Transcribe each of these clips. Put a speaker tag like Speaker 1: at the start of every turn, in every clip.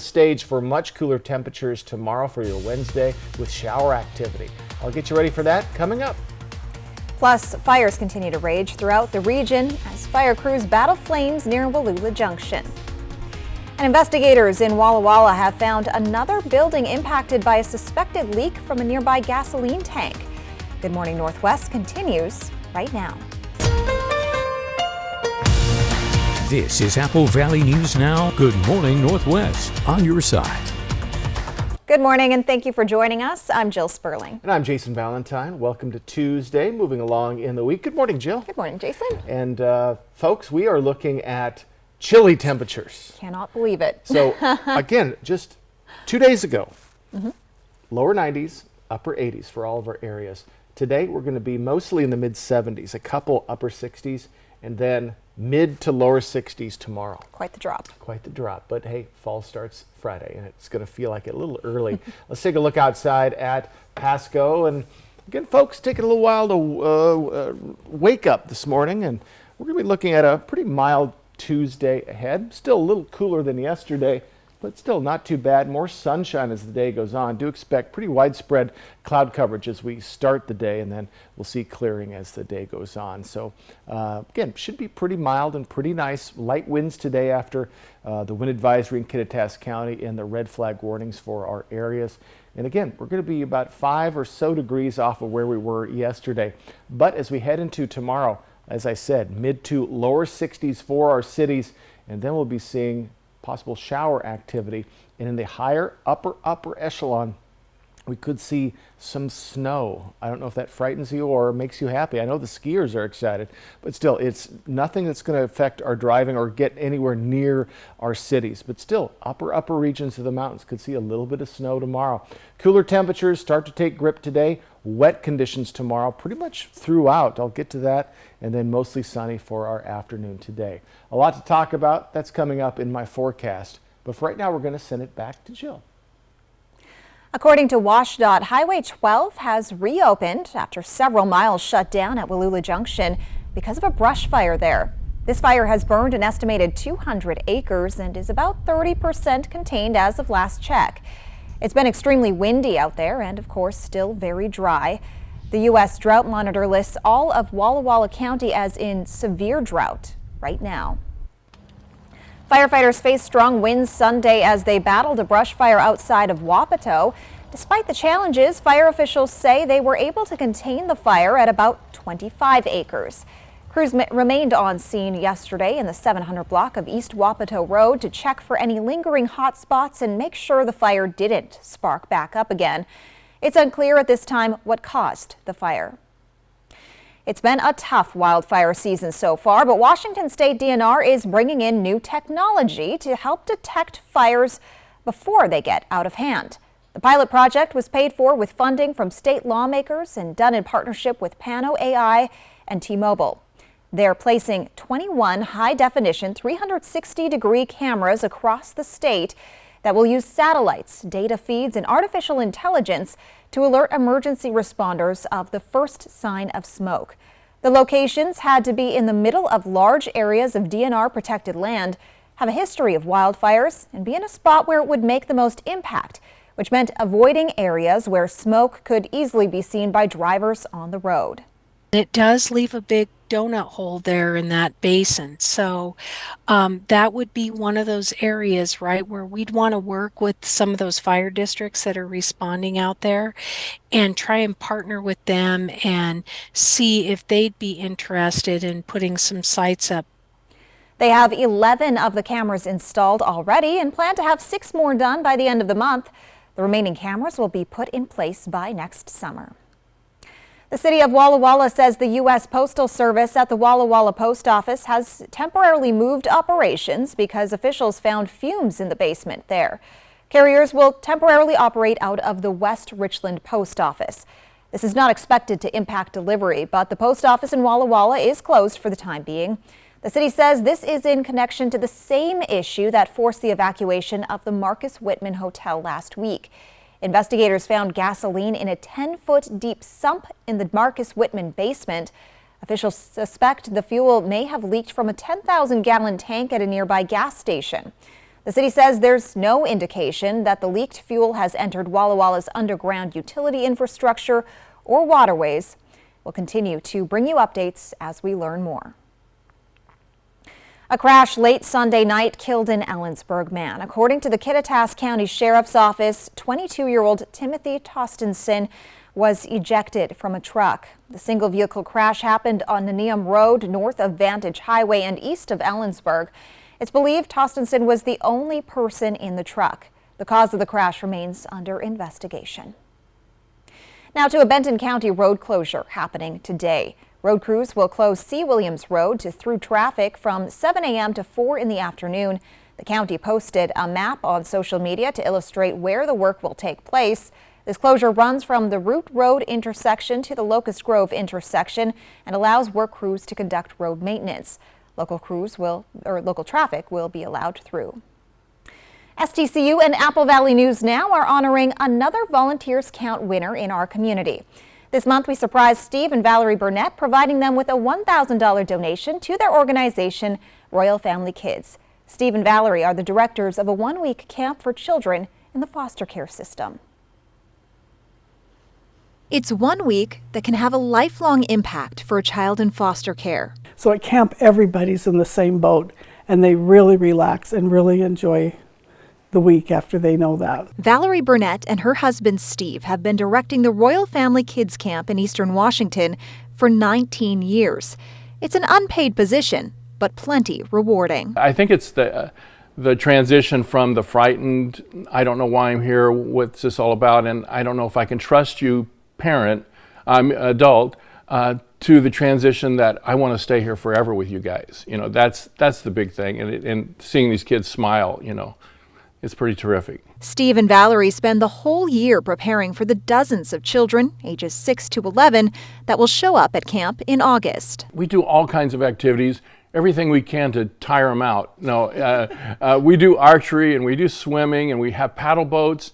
Speaker 1: Stage for much cooler temperatures tomorrow for your Wednesday with shower activity. I'll get you ready for that coming up.
Speaker 2: Plus, fires continue to rage throughout the region as fire crews battle flames near Wallula Junction. And investigators in Walla Walla have found another building impacted by a suspected leak from a nearby gasoline tank. Good Morning Northwest continues right now.
Speaker 3: This is Apple Valley News Now. Good Morning Northwest on your side.
Speaker 2: Good morning and thank you for joining us. I'm Jill Sperling.
Speaker 1: And I'm Jason Valentine. Welcome to Tuesday, moving along in the week. Good morning, Jill.
Speaker 2: Good morning, Jason.
Speaker 1: And folks, we are looking at chilly temperatures.
Speaker 2: Cannot believe it.
Speaker 1: So again, just 2 days ago, lower 90s, upper 80s for all of our areas. Today, we're going to be mostly in the mid 70s, a couple upper 60s, and then mid to lower 60s tomorrow.
Speaker 2: Quite the drop.
Speaker 1: Quite the drop. But hey, fall starts Friday and it's going to feel like it a little early. Let's take a look outside at Pasco. And again, folks, taking a little while to wake up this morning. And we're going to be looking at a pretty mild Tuesday ahead. Still a little cooler than yesterday, but still not too bad. More sunshine as the day goes on. Do expect pretty widespread cloud coverage as we start the day, and then we'll see clearing as the day goes on. So again, should be pretty mild and pretty nice. Light winds today after the wind advisory in Kittitas County and the red flag warnings for our areas. And again, we're going to be about 5 or so degrees off of where we were yesterday. But as we head into tomorrow, as I said, mid to lower 60s for our cities, and then we'll be seeing possible shower activity. And in the higher upper echelon, we could see some snow. I don't know if that frightens you or makes you happy. I know the skiers are excited, but still, it's nothing that's going to affect our driving or get anywhere near our cities. But still, upper regions of the mountains could see a little bit of snow tomorrow. Cooler temperatures start to take grip today. Wet conditions tomorrow, pretty much throughout. I'll get to that. And then mostly sunny for our afternoon today. A lot to talk about. That's coming up in my forecast. But for right now, we're going to send it back to Jill.
Speaker 2: According to WashDOT, Highway 12 has reopened after several miles shut down at Wallula Junction because of a brush fire there. This fire has burned an estimated 200 acres and is about 30% contained as of last check. It's been extremely windy out there and, of course, still very dry. The U.S. Drought Monitor lists all of Walla Walla County as in severe drought right now. Firefighters faced strong winds Sunday as they battled a brush fire outside of Wapato. Despite the challenges, fire officials say they were able to contain the fire at about 25 acres. Crews remained on scene yesterday in the 700 block of East Wapato Road to check for any lingering hot spots and make sure the fire didn't spark back up again. It's unclear at this time what caused the fire. It's been a tough wildfire season so far, but Washington State DNR is bringing in new technology to help detect fires before they get out of hand. The pilot project was paid for with funding from state lawmakers and done in partnership with Pano AI and T-Mobile. They're placing 21 high-definition 360-degree cameras across the state that will use satellites, data feeds, and artificial intelligence to alert emergency responders of the first sign of smoke. The locations had to be in the middle of large areas of DNR-protected land, have a history of wildfires, and be in a spot where it would make the most impact, which meant avoiding areas where smoke could easily be seen by drivers on the road.
Speaker 4: It does leave a big donut hole there in that basin. So that would be one of those areas, right, where we'd want to work with some of those fire districts that are responding out there and try and partner with them and see if they'd be interested in putting some sites up.
Speaker 2: They have 11 of the cameras installed already and plan to have 6 more done by the end of the month. The remaining cameras will be put in place by next summer. The city of Walla Walla says the U.S. Postal Service at the Walla Walla Post Office has temporarily moved operations because officials found fumes in the basement there. Carriers will temporarily operate out of the West Richland Post Office. This is not expected to impact delivery, but the post office in Walla Walla is closed for the time being. The city says this is in connection to the same issue that forced the evacuation of the Marcus Whitman Hotel last week. Investigators found gasoline in a 10-foot deep sump in the Marcus Whitman basement. Officials suspect the fuel may have leaked from a 10,000-gallon tank at a nearby gas station. The city says there's no indication that the leaked fuel has entered Walla Walla's underground utility infrastructure or waterways. We'll continue to bring you updates as we learn more. A crash late Sunday night killed an Ellensburg man. According to the Kittitas County Sheriff's Office, 22-year-old Timothy Tostenson was ejected from a truck. The single vehicle crash happened on Nenium Road, north of Vantage Highway and east of Ellensburg. It's believed Tostenson was the only person in the truck. The cause of the crash remains under investigation. Now to a Benton County road closure happening today. Road crews will close C. Williams Road to through traffic from 7 a.m. to 4 in the afternoon. The county posted a map on social media to illustrate where the work will take place. This closure runs from the Root Road intersection to the Locust Grove intersection and allows work crews to conduct road maintenance. Local traffic will be allowed through. STCU and Apple Valley News Now are honoring another Volunteers Count winner in our community. This month, we surprised Steve and Valerie Burnett, providing them with a $1,000 donation to their organization, Royal Family Kids. Steve and Valerie are the directors of a one-week camp for children in the foster care system. It's 1 week that can have a lifelong impact for a child in foster care.
Speaker 5: So at camp, everybody's in the same boat, and they really relax and really enjoy the week after they know that.
Speaker 2: Valerie Burnett and her husband Steve have been directing the Royal Family Kids Camp in Eastern Washington for 19 years. It's an unpaid position, but plenty rewarding.
Speaker 6: I think it's the transition from the frightened, I don't know why I'm here, what's this all about, and I don't know if I can trust you, parent, adult, to the transition that I want to stay here forever with you guys. You know, that's the big thing, and seeing these kids smile, you know, it's pretty terrific.
Speaker 2: Steve and Valerie spend the whole year preparing for the dozens of children, ages 6 to 11, that will show up at camp in August.
Speaker 6: We do all kinds of activities, everything we can to tire them out. No, we do archery and we do swimming and we have paddle boats.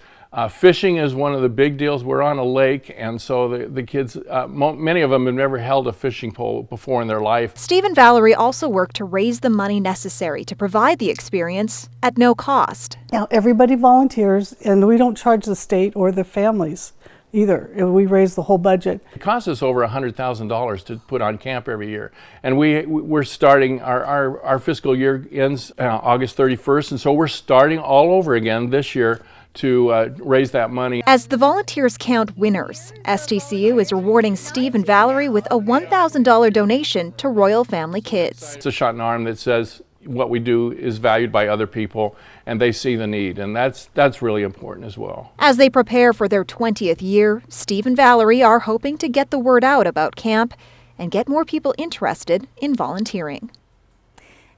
Speaker 6: Fishing is one of the big deals. We're on a lake, and so the kids, many of them have never held a fishing pole before in their life.
Speaker 2: Steve and Valerie also work to raise the money necessary to provide the experience at no cost.
Speaker 5: Now, everybody volunteers, and we don't charge the state or the families either. We raise the whole budget.
Speaker 6: It costs us over $100,000 to put on camp every year, and we're starting, our fiscal year ends August 31st, and so we're starting all over again this year to raise that money.
Speaker 2: As the Volunteers Count winners, STCU is rewarding Steve and Valerie with a $1,000 donation to Royal Family Kids.
Speaker 6: It's a shot in the arm that says what we do is valued by other people and they see the need, and that's really important as well.
Speaker 2: As they prepare for their 20th year, Steve and Valerie are hoping to get the word out about camp and get more people interested in volunteering.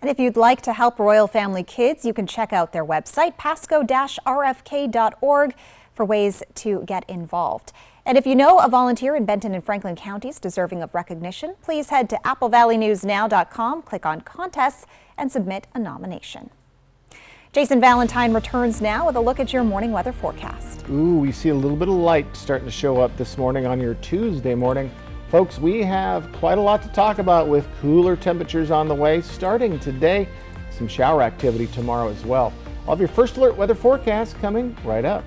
Speaker 2: And if you'd like to help Royal Family Kids, you can check out their website, pasco-rfk.org, for ways to get involved. And if you know a volunteer in Benton and Franklin counties deserving of recognition, please head to applevalleynewsnow.com, click on contests, and submit a nomination. Jason Valentine returns now with a look at your morning weather forecast.
Speaker 1: Ooh, we see a little bit of light starting to show up this morning on your Tuesday morning. Folks, we have quite a lot to talk about with cooler temperatures on the way starting today. Some shower activity tomorrow as well. I'll have your first alert weather forecast coming right up.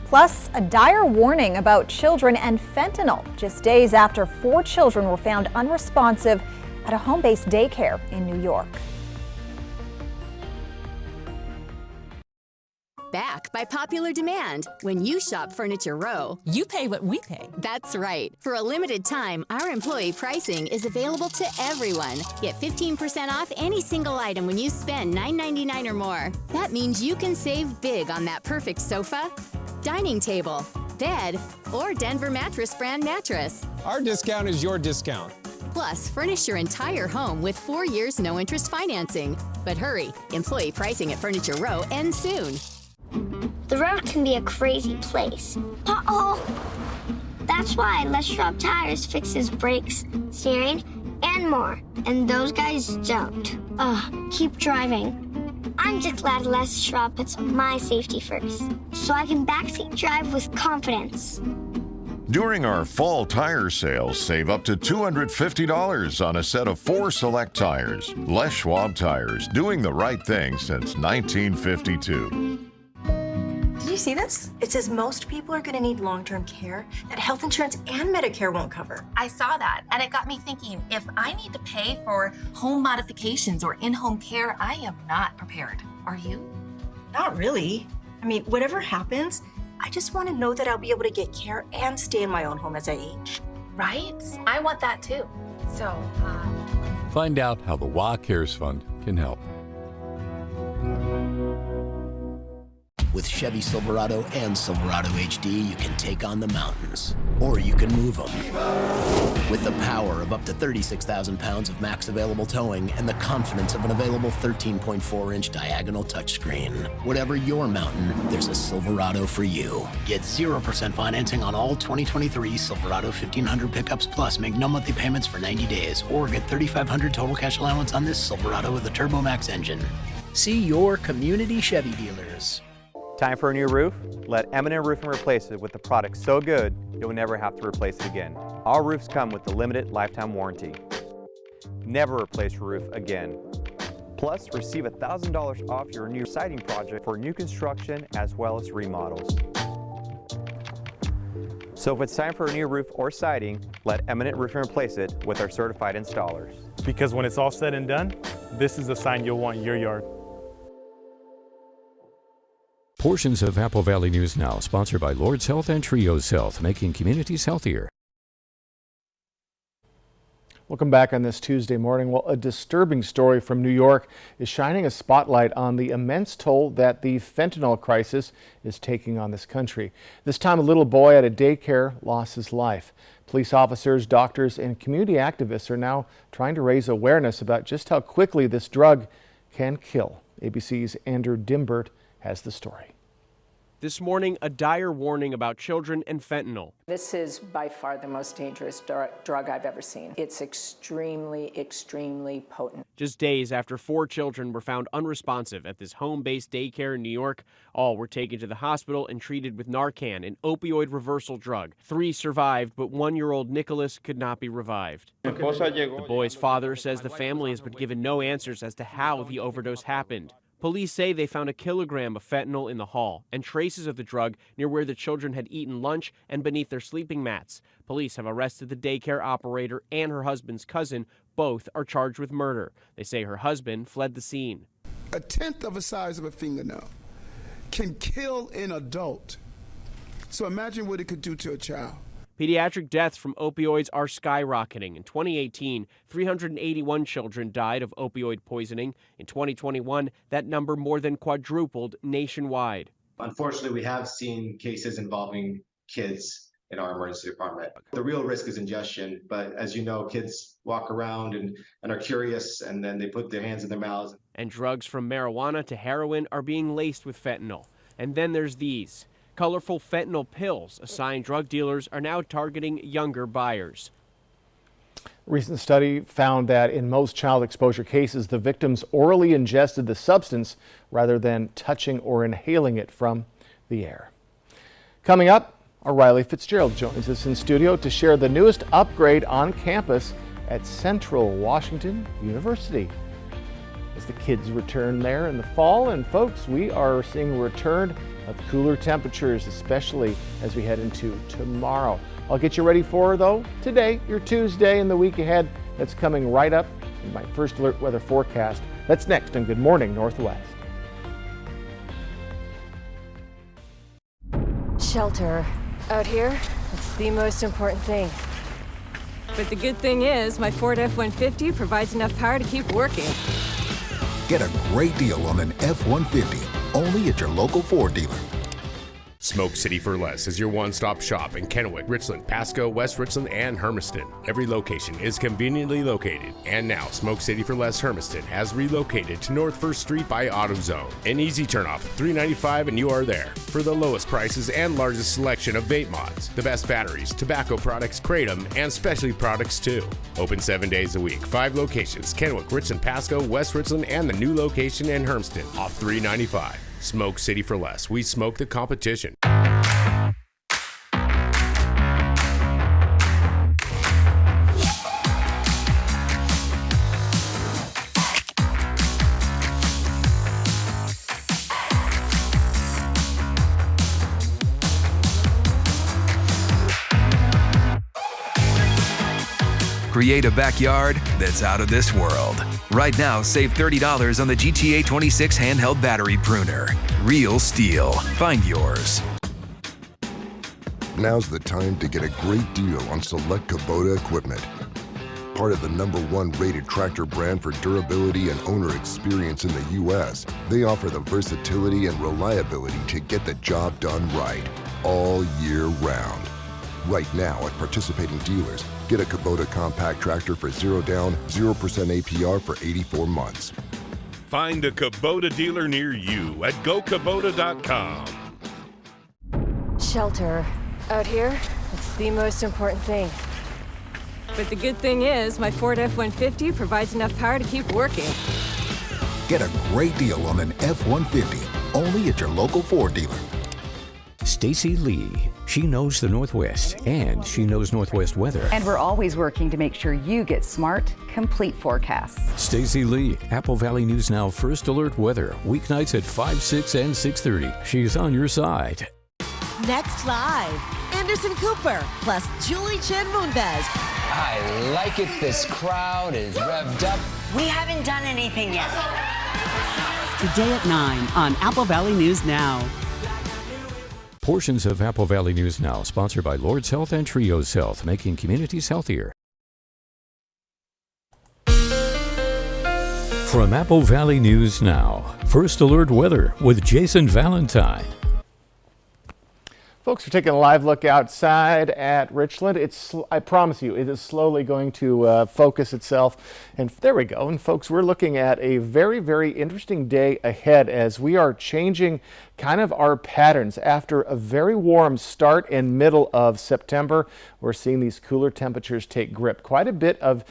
Speaker 2: Plus, a dire warning about children and fentanyl just days after 4 children were found unresponsive at a home-based daycare in New York.
Speaker 7: Back by popular demand. When you shop Furniture Row,
Speaker 8: you pay what we pay.
Speaker 7: That's right. For a limited time, our employee pricing is available to everyone. Get 15% off any single item when you spend $9.99 or more. That means you can save big on that perfect sofa, dining table, bed, or Denver Mattress brand mattress.
Speaker 9: Our discount is your discount.
Speaker 7: Plus, furnish your entire home with 4 years no-interest financing. But hurry, employee pricing at Furniture Row ends soon.
Speaker 10: The road can be a crazy place. Uh-oh! That's why Les Schwab Tires fixes brakes, steering, and more. And those guys don't. Keep driving. I'm just glad Les Schwab puts my safety first, so I can backseat drive with confidence.
Speaker 8: During our fall tire sale, save up to $250 on a set of 4 select tires. Les Schwab Tires, doing the right thing since 1952.
Speaker 11: Did you see this? It says most people are going to need long-term care that health insurance and Medicare won't cover.
Speaker 12: I saw that, and it got me thinking, if I need to pay for home modifications or in-home care, I am not prepared. Are you?
Speaker 11: Not really. I mean, whatever happens, I just want to know that I'll be able to get care and stay in my own home as I age.
Speaker 12: Right? I want that too. So,
Speaker 13: Find out how the WA Cares Fund can help.
Speaker 14: With Chevy Silverado and Silverado HD, you can take on the mountains, or you can move them. With the power of up to 36,000 pounds of max available towing and the confidence of an available 13.4-inch diagonal touchscreen. Whatever your mountain, there's a Silverado for you. Get 0% financing on all 2023 Silverado 1500 pickups, plus make no monthly payments for 90 days, or get $3,500 total cash allowance on this Silverado with a TurboMax engine. See your community Chevy dealers.
Speaker 15: Time for a new roof? Let M&M Roofing replace it with a product so good you'll never have to replace it again. Our roofs come with the limited lifetime warranty. Never replace your roof again. Plus, receive $1,000 off your new siding project for new construction as well as remodels. So if it's time for a new roof or siding, let M&M Roofing replace it with our certified installers.
Speaker 16: Because when it's all said and done, this is the sign you'll want in your yard.
Speaker 3: Portions of Apple Valley News Now, sponsored by Lord's Health and Trios Health, making communities healthier.
Speaker 1: Welcome back on this Tuesday morning. Well, a disturbing story from New York is shining a spotlight on the immense toll that the fentanyl crisis is taking on this country. This time, a little boy at a daycare lost his life. Police officers, doctors, and community activists are now trying to raise awareness about just how quickly this drug can kill. ABC's Andrew Dimbert has the story.
Speaker 17: This morning, a dire warning about children and fentanyl.
Speaker 18: This is by far the most dangerous drug I've ever seen. It's extremely, extremely potent.
Speaker 17: Just days after 4 children were found unresponsive at this home-based daycare in New York, all were taken to the hospital and treated with Narcan, an opioid reversal drug. 3 survived, but 1-year-old Nicholas could not be revived. The boy's father says the family has been given no answers as to how the overdose happened. Police say they found a kilogram of fentanyl in the hall and traces of the drug near where the children had eaten lunch and beneath their sleeping mats. Police have arrested the daycare operator and her husband's cousin. Both are charged with murder. They say her husband fled the scene.
Speaker 19: A tenth of the size of a fingernail can kill an adult. So imagine what it could do to a child.
Speaker 17: Pediatric deaths from opioids are skyrocketing. In 2018, 381 children died of opioid poisoning. In 2021, that number more than quadrupled nationwide.
Speaker 20: Unfortunately, we have seen cases involving kids in our emergency department. The real risk is ingestion, but as you know, kids walk around and are curious, and then they put their hands in their mouths.
Speaker 17: And drugs from marijuana to heroin are being laced with fentanyl. And then there's these. Colorful fentanyl pills, a sign drug dealers are now targeting younger buyers.
Speaker 1: A recent study found that in most child exposure cases, the victims orally ingested the substance rather than touching or inhaling it from the air. Coming up, our Riley Fitzgerald joins us in studio to share the newest upgrade on campus at Central Washington University. As the kids return there in the fall, and folks, we are seeing a return of cooler temperatures, especially as we head into tomorrow. I'll get you ready for, though, today, your Tuesday, and the week ahead that's coming right up in my first alert weather forecast. That's next on Good Morning Northwest.
Speaker 21: Shelter. Out here, it's the most important thing. But the good thing is, my Ford F-150 provides enough power to keep working.
Speaker 22: Get a great deal on an F-150, only at your local Ford dealer.
Speaker 23: Smoke City for Less is your one-stop shop in Kennewick, Richland, Pasco, West Richland, and Hermiston. Every location is conveniently located. And now, Smoke City for Less Hermiston has relocated to North 1st Street by AutoZone. An easy turnoff, $3.95 and you are there. For the lowest prices and largest selection of vape mods, the best batteries, tobacco products, Kratom, and specialty products too. Open 7 days a week, 5 locations, Kennewick, Richland, Pasco, West Richland, and the new location in Hermiston, off $3.95. Smoke City for Less. We smoke the competition.
Speaker 4: Create a backyard that's out of this world. Right now, save $30 on the GTA 26 handheld battery pruner. Real STIHL. Find yours.
Speaker 5: Now's the time to get a great deal on select Kubota equipment. Part of the #1 rated tractor brand for durability and owner experience in the U.S., they offer the versatility and reliability to get the job done right, all year round. Right now at participating dealers, get a Kubota compact tractor for 0 down, 0% APR for 84 months.
Speaker 6: Find a Kubota dealer near you at gokubota.com.
Speaker 21: Shelter. Out here, it's the most important thing. But the good thing is, my Ford F-150 provides enough power to keep working.
Speaker 22: Get a great deal on an F-150, only at your local Ford dealer.
Speaker 3: Stacy Lee. She knows the Northwest, and she knows Northwest weather.
Speaker 24: And we're always working to make sure you get smart, complete forecasts.
Speaker 3: Stacy Lee, Apple Valley News Now First Alert Weather, weeknights at 5, 6, and 6:30. She's on your side.
Speaker 25: Next live, Anderson Cooper plus Julie Chen Moonves.
Speaker 26: I like it. This crowd is revved up.
Speaker 25: We haven't done anything yet.
Speaker 27: Today at 9 on Apple Valley News Now.
Speaker 3: Portions of Apple Valley News Now, sponsored by Lord's Health and Trios Health, making communities healthier. From Apple Valley News Now, First Alert Weather with Jason Valentine.
Speaker 1: Folks, we're taking a live look outside at Richland. I promise you, it is slowly going to focus itself. And there we go. And folks, we're looking at a very, very interesting day ahead as we are changing kind of our patterns. After a very warm start and middle of September, we're seeing these cooler temperatures take grip. Quite a bit of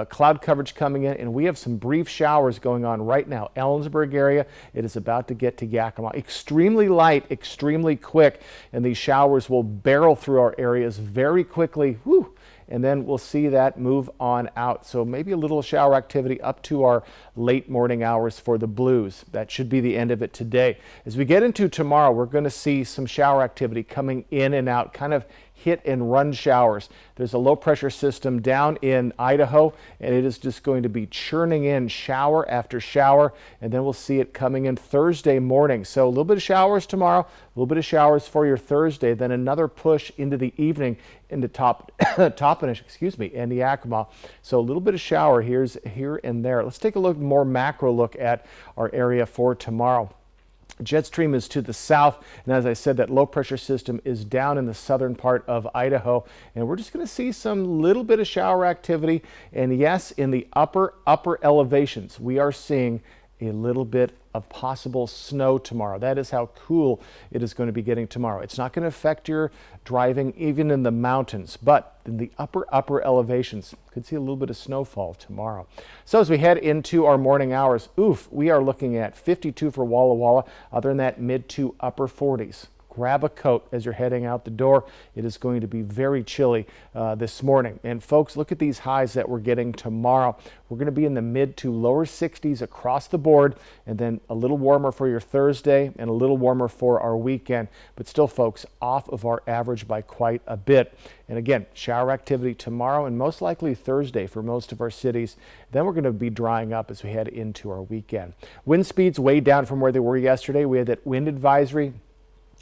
Speaker 1: cloud coverage coming in, and we have some brief showers going on right now. Ellensburg area, it is about to get to Yakima. Extremely light, extremely quick, and these showers will barrel through our areas very quickly. Whew. And then we'll see that move on out. So maybe a little shower activity up to our late morning hours for the Blues. That should be the end of it today. As we get into tomorrow, we're going to see some shower activity coming in and out, kind of hit and run showers. There's a low pressure system down in Idaho, and it is just going to be churning in shower after shower, and then we'll see it coming in Thursday morning. So a little bit of showers tomorrow, a little bit of showers for your Thursday, then another push into the evening into Toppenish, and Yakima. So a little bit of shower here and there. Let's take a look, more macro look at our area for tomorrow. Jet stream is to the south, and as I said, that low pressure system is down in the southern part of Idaho, and we're just going to see some little bit of shower activity. And yes, in the upper elevations, we are seeing a little bit of possible snow tomorrow. That is how cool it is going to be getting tomorrow. It's not going to affect your driving even in the mountains, but in the upper elevations, could see a little bit of snowfall tomorrow. So as we head into our morning hours, we are looking at 52 for Walla Walla. Other than that, mid to upper 40s. Grab a coat as you're heading out the door. It is going to be very chilly this morning. And folks, look at these highs that we're getting tomorrow. We're going to be in the mid to lower 60s across the board, and then a little warmer for your Thursday and a little warmer for our weekend. But still, folks, off of our average by quite a bit. And again, shower activity tomorrow and most likely Thursday for most of our cities. Then we're going to be drying up as we head into our weekend. Wind speeds way down from where they were yesterday. We had that wind advisory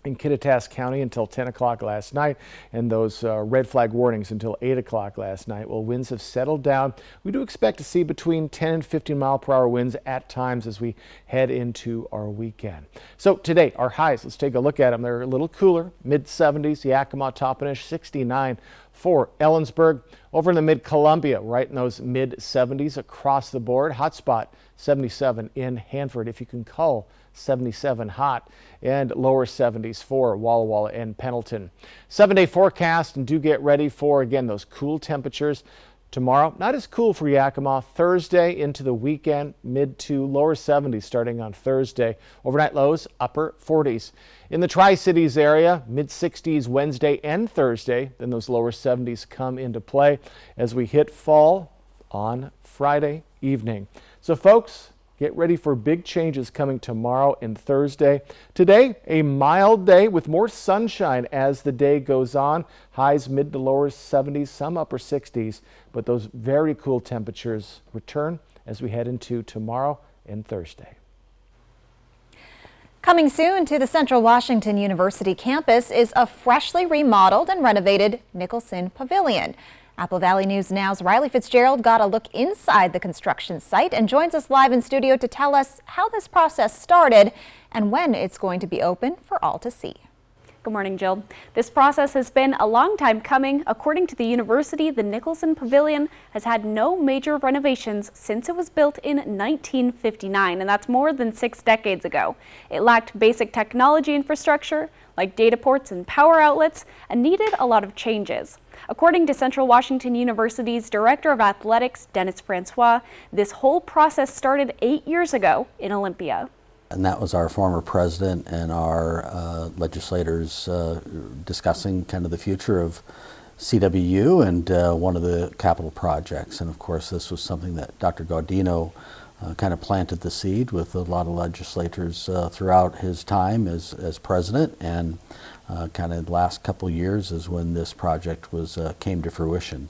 Speaker 1: in Kittitas County until 10 o'clock last night, and those red flag warnings until 8 o'clock last night. Well, winds have settled down. We do expect to see between 10 and 15 mile per hour winds at times as we head into our weekend. So today, our highs, let's take a look at them. They're a little cooler, mid 70s, Yakima, Toppenish, 69 for Ellensburg. Over in the mid-Columbia, right in those mid 70s across the board. Hot spot, 77 in Hanford, if you can call 77 hot, and lower 70s for Walla Walla and Pendleton. 7-day forecast, and do get ready for, again, those cool temperatures. Tomorrow, not as cool for Yakima. Thursday into the weekend, mid to lower 70s starting on Thursday. Overnight lows, upper 40s. In the Tri-Cities area, mid 60s Wednesday and Thursday. Then those lower 70s come into play as we hit fall on Friday evening. So folks, Get ready for big changes coming tomorrow and Thursday. Today, a mild day with more sunshine as the day goes on. Highs mid to lower 70s, some upper 60s, but those very cool temperatures return as we head into tomorrow and Thursday.
Speaker 2: Coming soon to the Central Washington University campus is a freshly remodeled and renovated Nicholson Pavilion. Apple Valley News Now's Riley Fitzgerald got a look inside the construction site and joins us live in studio to tell us how this process started and when it's going to be open for all to see.
Speaker 7: Good morning, Jill. This process has been a long time coming. According to the university, the Nicholson Pavilion has had no major renovations since it was built in 1959, and that's more than 6 decades ago. It lacked basic technology infrastructure, like data ports and power outlets, and needed a lot of changes. According to Central Washington University's Director of Athletics, Dennis Francois, this whole process started 8 years ago in Olympia.
Speaker 8: And that was our former president and our legislators discussing kind of the future of CWU and one of the capital projects. And of course, this was something that Dr. Gaudino kind of planted the seed with a lot of legislators throughout his time as president. And kind of the last couple years is when this project was came to fruition.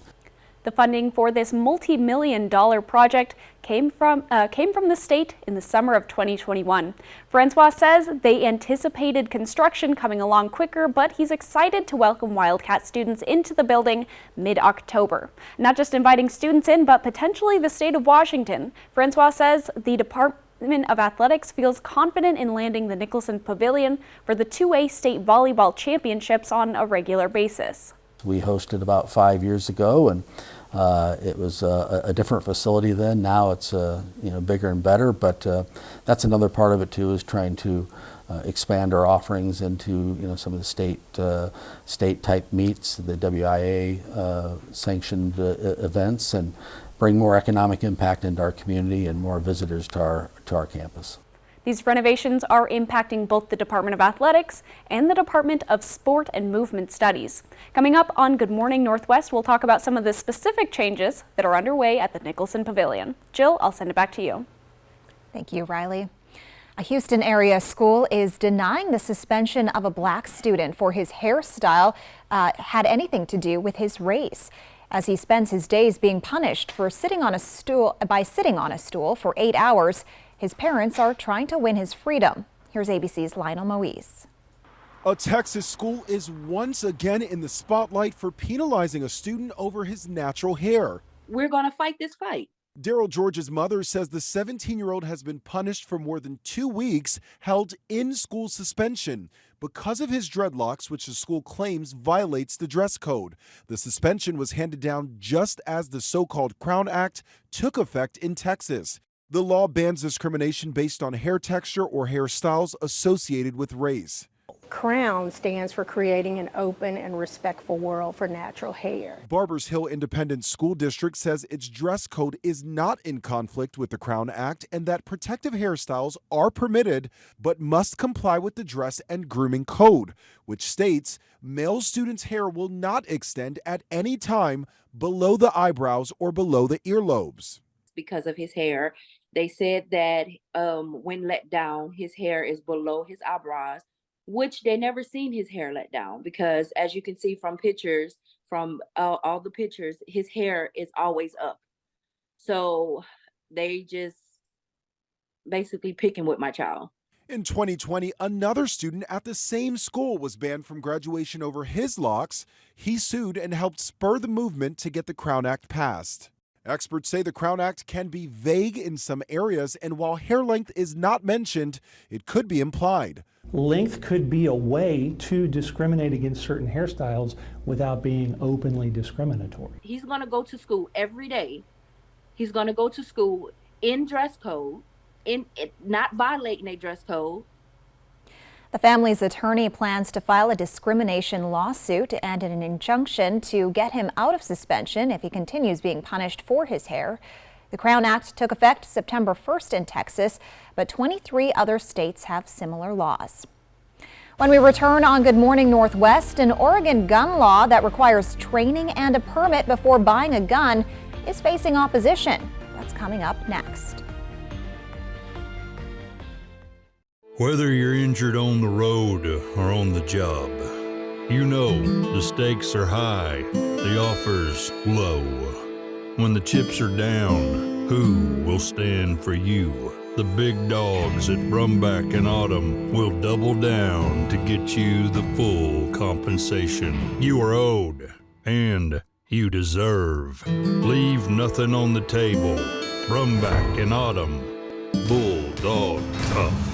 Speaker 7: The funding for this multi-million-dollar project came from the state in the summer of 2021. Francois says they anticipated construction coming along quicker, but he's excited to welcome Wildcat students into the building mid-October. Not just inviting students in, but potentially the state of Washington. Francois says the Department of Athletics feels confident in landing the Nicholson Pavilion for the 2A state volleyball championships on a regular basis.
Speaker 8: We hosted about 5 years ago, and it was a different facility then. Now it's bigger and better, but that's another part of it too, is trying to expand our offerings into some of the state type meets, the WIA sanctioned events, and bring more economic impact into our community and more visitors to our campus.
Speaker 7: These renovations are impacting both the Department of Athletics and the Department of Sport and Movement Studies. Coming up on Good Morning Northwest, we'll talk about some of the specific changes that are underway at the Nicholson Pavilion. Jill, I'll send it back to you.
Speaker 2: Thank you, Riley. A Houston area school is denying the suspension of a black student for his hairstyle had anything to do with his race. As he spends his days being punished for sitting on a stool for 8 hours, his parents are trying to win his freedom. Here's ABC's Lionel Moise.
Speaker 9: A Texas school is once again in the spotlight for penalizing a student over his natural hair.
Speaker 10: We're going to fight this fight.
Speaker 9: Daryl George's mother says the 17-year-old has been punished for more than 2 weeks, held in school suspension because of his dreadlocks, which the school claims violates the dress code. The suspension was handed down just as the so-called Crown Act took effect in Texas. The law bans discrimination based on hair texture or hairstyles associated with race.
Speaker 11: CROWN stands for Creating an Open and Respectful World for Natural Hair.
Speaker 9: Barbers Hill Independent School District says its dress code is not in conflict with the Crown Act and that protective hairstyles are permitted but must comply with the dress and grooming code, which states male students' hair will not extend at any time below the eyebrows or below the earlobes.
Speaker 10: Because of his hair, they said that when let down, his hair is below his eyebrows, which they never seen his hair let down, because as you can see from pictures, from all the pictures, his hair is always up. So they just basically picking with my child.
Speaker 9: In 2020, another student at the same school was banned from graduation over his locks. He sued and helped spur the movement to get the Crown Act passed. Experts say the Crown Act can be vague in some areas, and while hair length is not mentioned, it could be implied.
Speaker 12: Length could be a way to discriminate against certain hairstyles without being openly discriminatory.
Speaker 10: He's going to go to school every day. He's going to go to school in dress code, not violating a dress code.
Speaker 2: The family's attorney plans to file a discrimination lawsuit and an injunction to get him out of suspension if he continues being punished for his hair. The Crown Act took effect September 1st in Texas, but 23 other states have similar laws. When we return on Good Morning Northwest, an Oregon gun law that requires training and a permit before buying a gun is facing opposition. That's coming up next.
Speaker 13: Whether you're injured on the road or on the job, you know the stakes are high, the offers low. When the chips are down, who will stand for you? The big dogs at Brumback and Autumn will double down to get you the full compensation you are owed and you deserve. Leave nothing on the table. Brumback and Autumn, Bulldog Tough.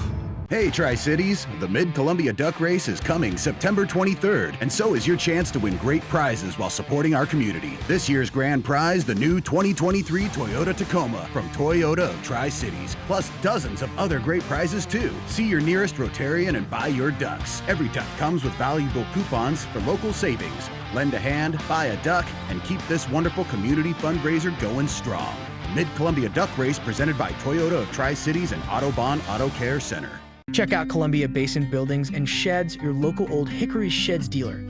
Speaker 14: Hey Tri-Cities, the Mid-Columbia Duck Race is coming September 23rd, and so is your chance to win great prizes while supporting our community. This year's grand prize, the new 2023 Toyota Tacoma from Toyota of Tri-Cities, plus dozens of other great prizes too. See your nearest Rotarian and buy your ducks. Every duck comes with valuable coupons for local savings. Lend a hand, buy a duck, and keep this wonderful community fundraiser going strong. Mid-Columbia Duck Race presented by Toyota of Tri-Cities and Autobahn Auto Care Center.
Speaker 15: Check out Columbia Basin Buildings and Sheds, your local Old Hickory Sheds dealer.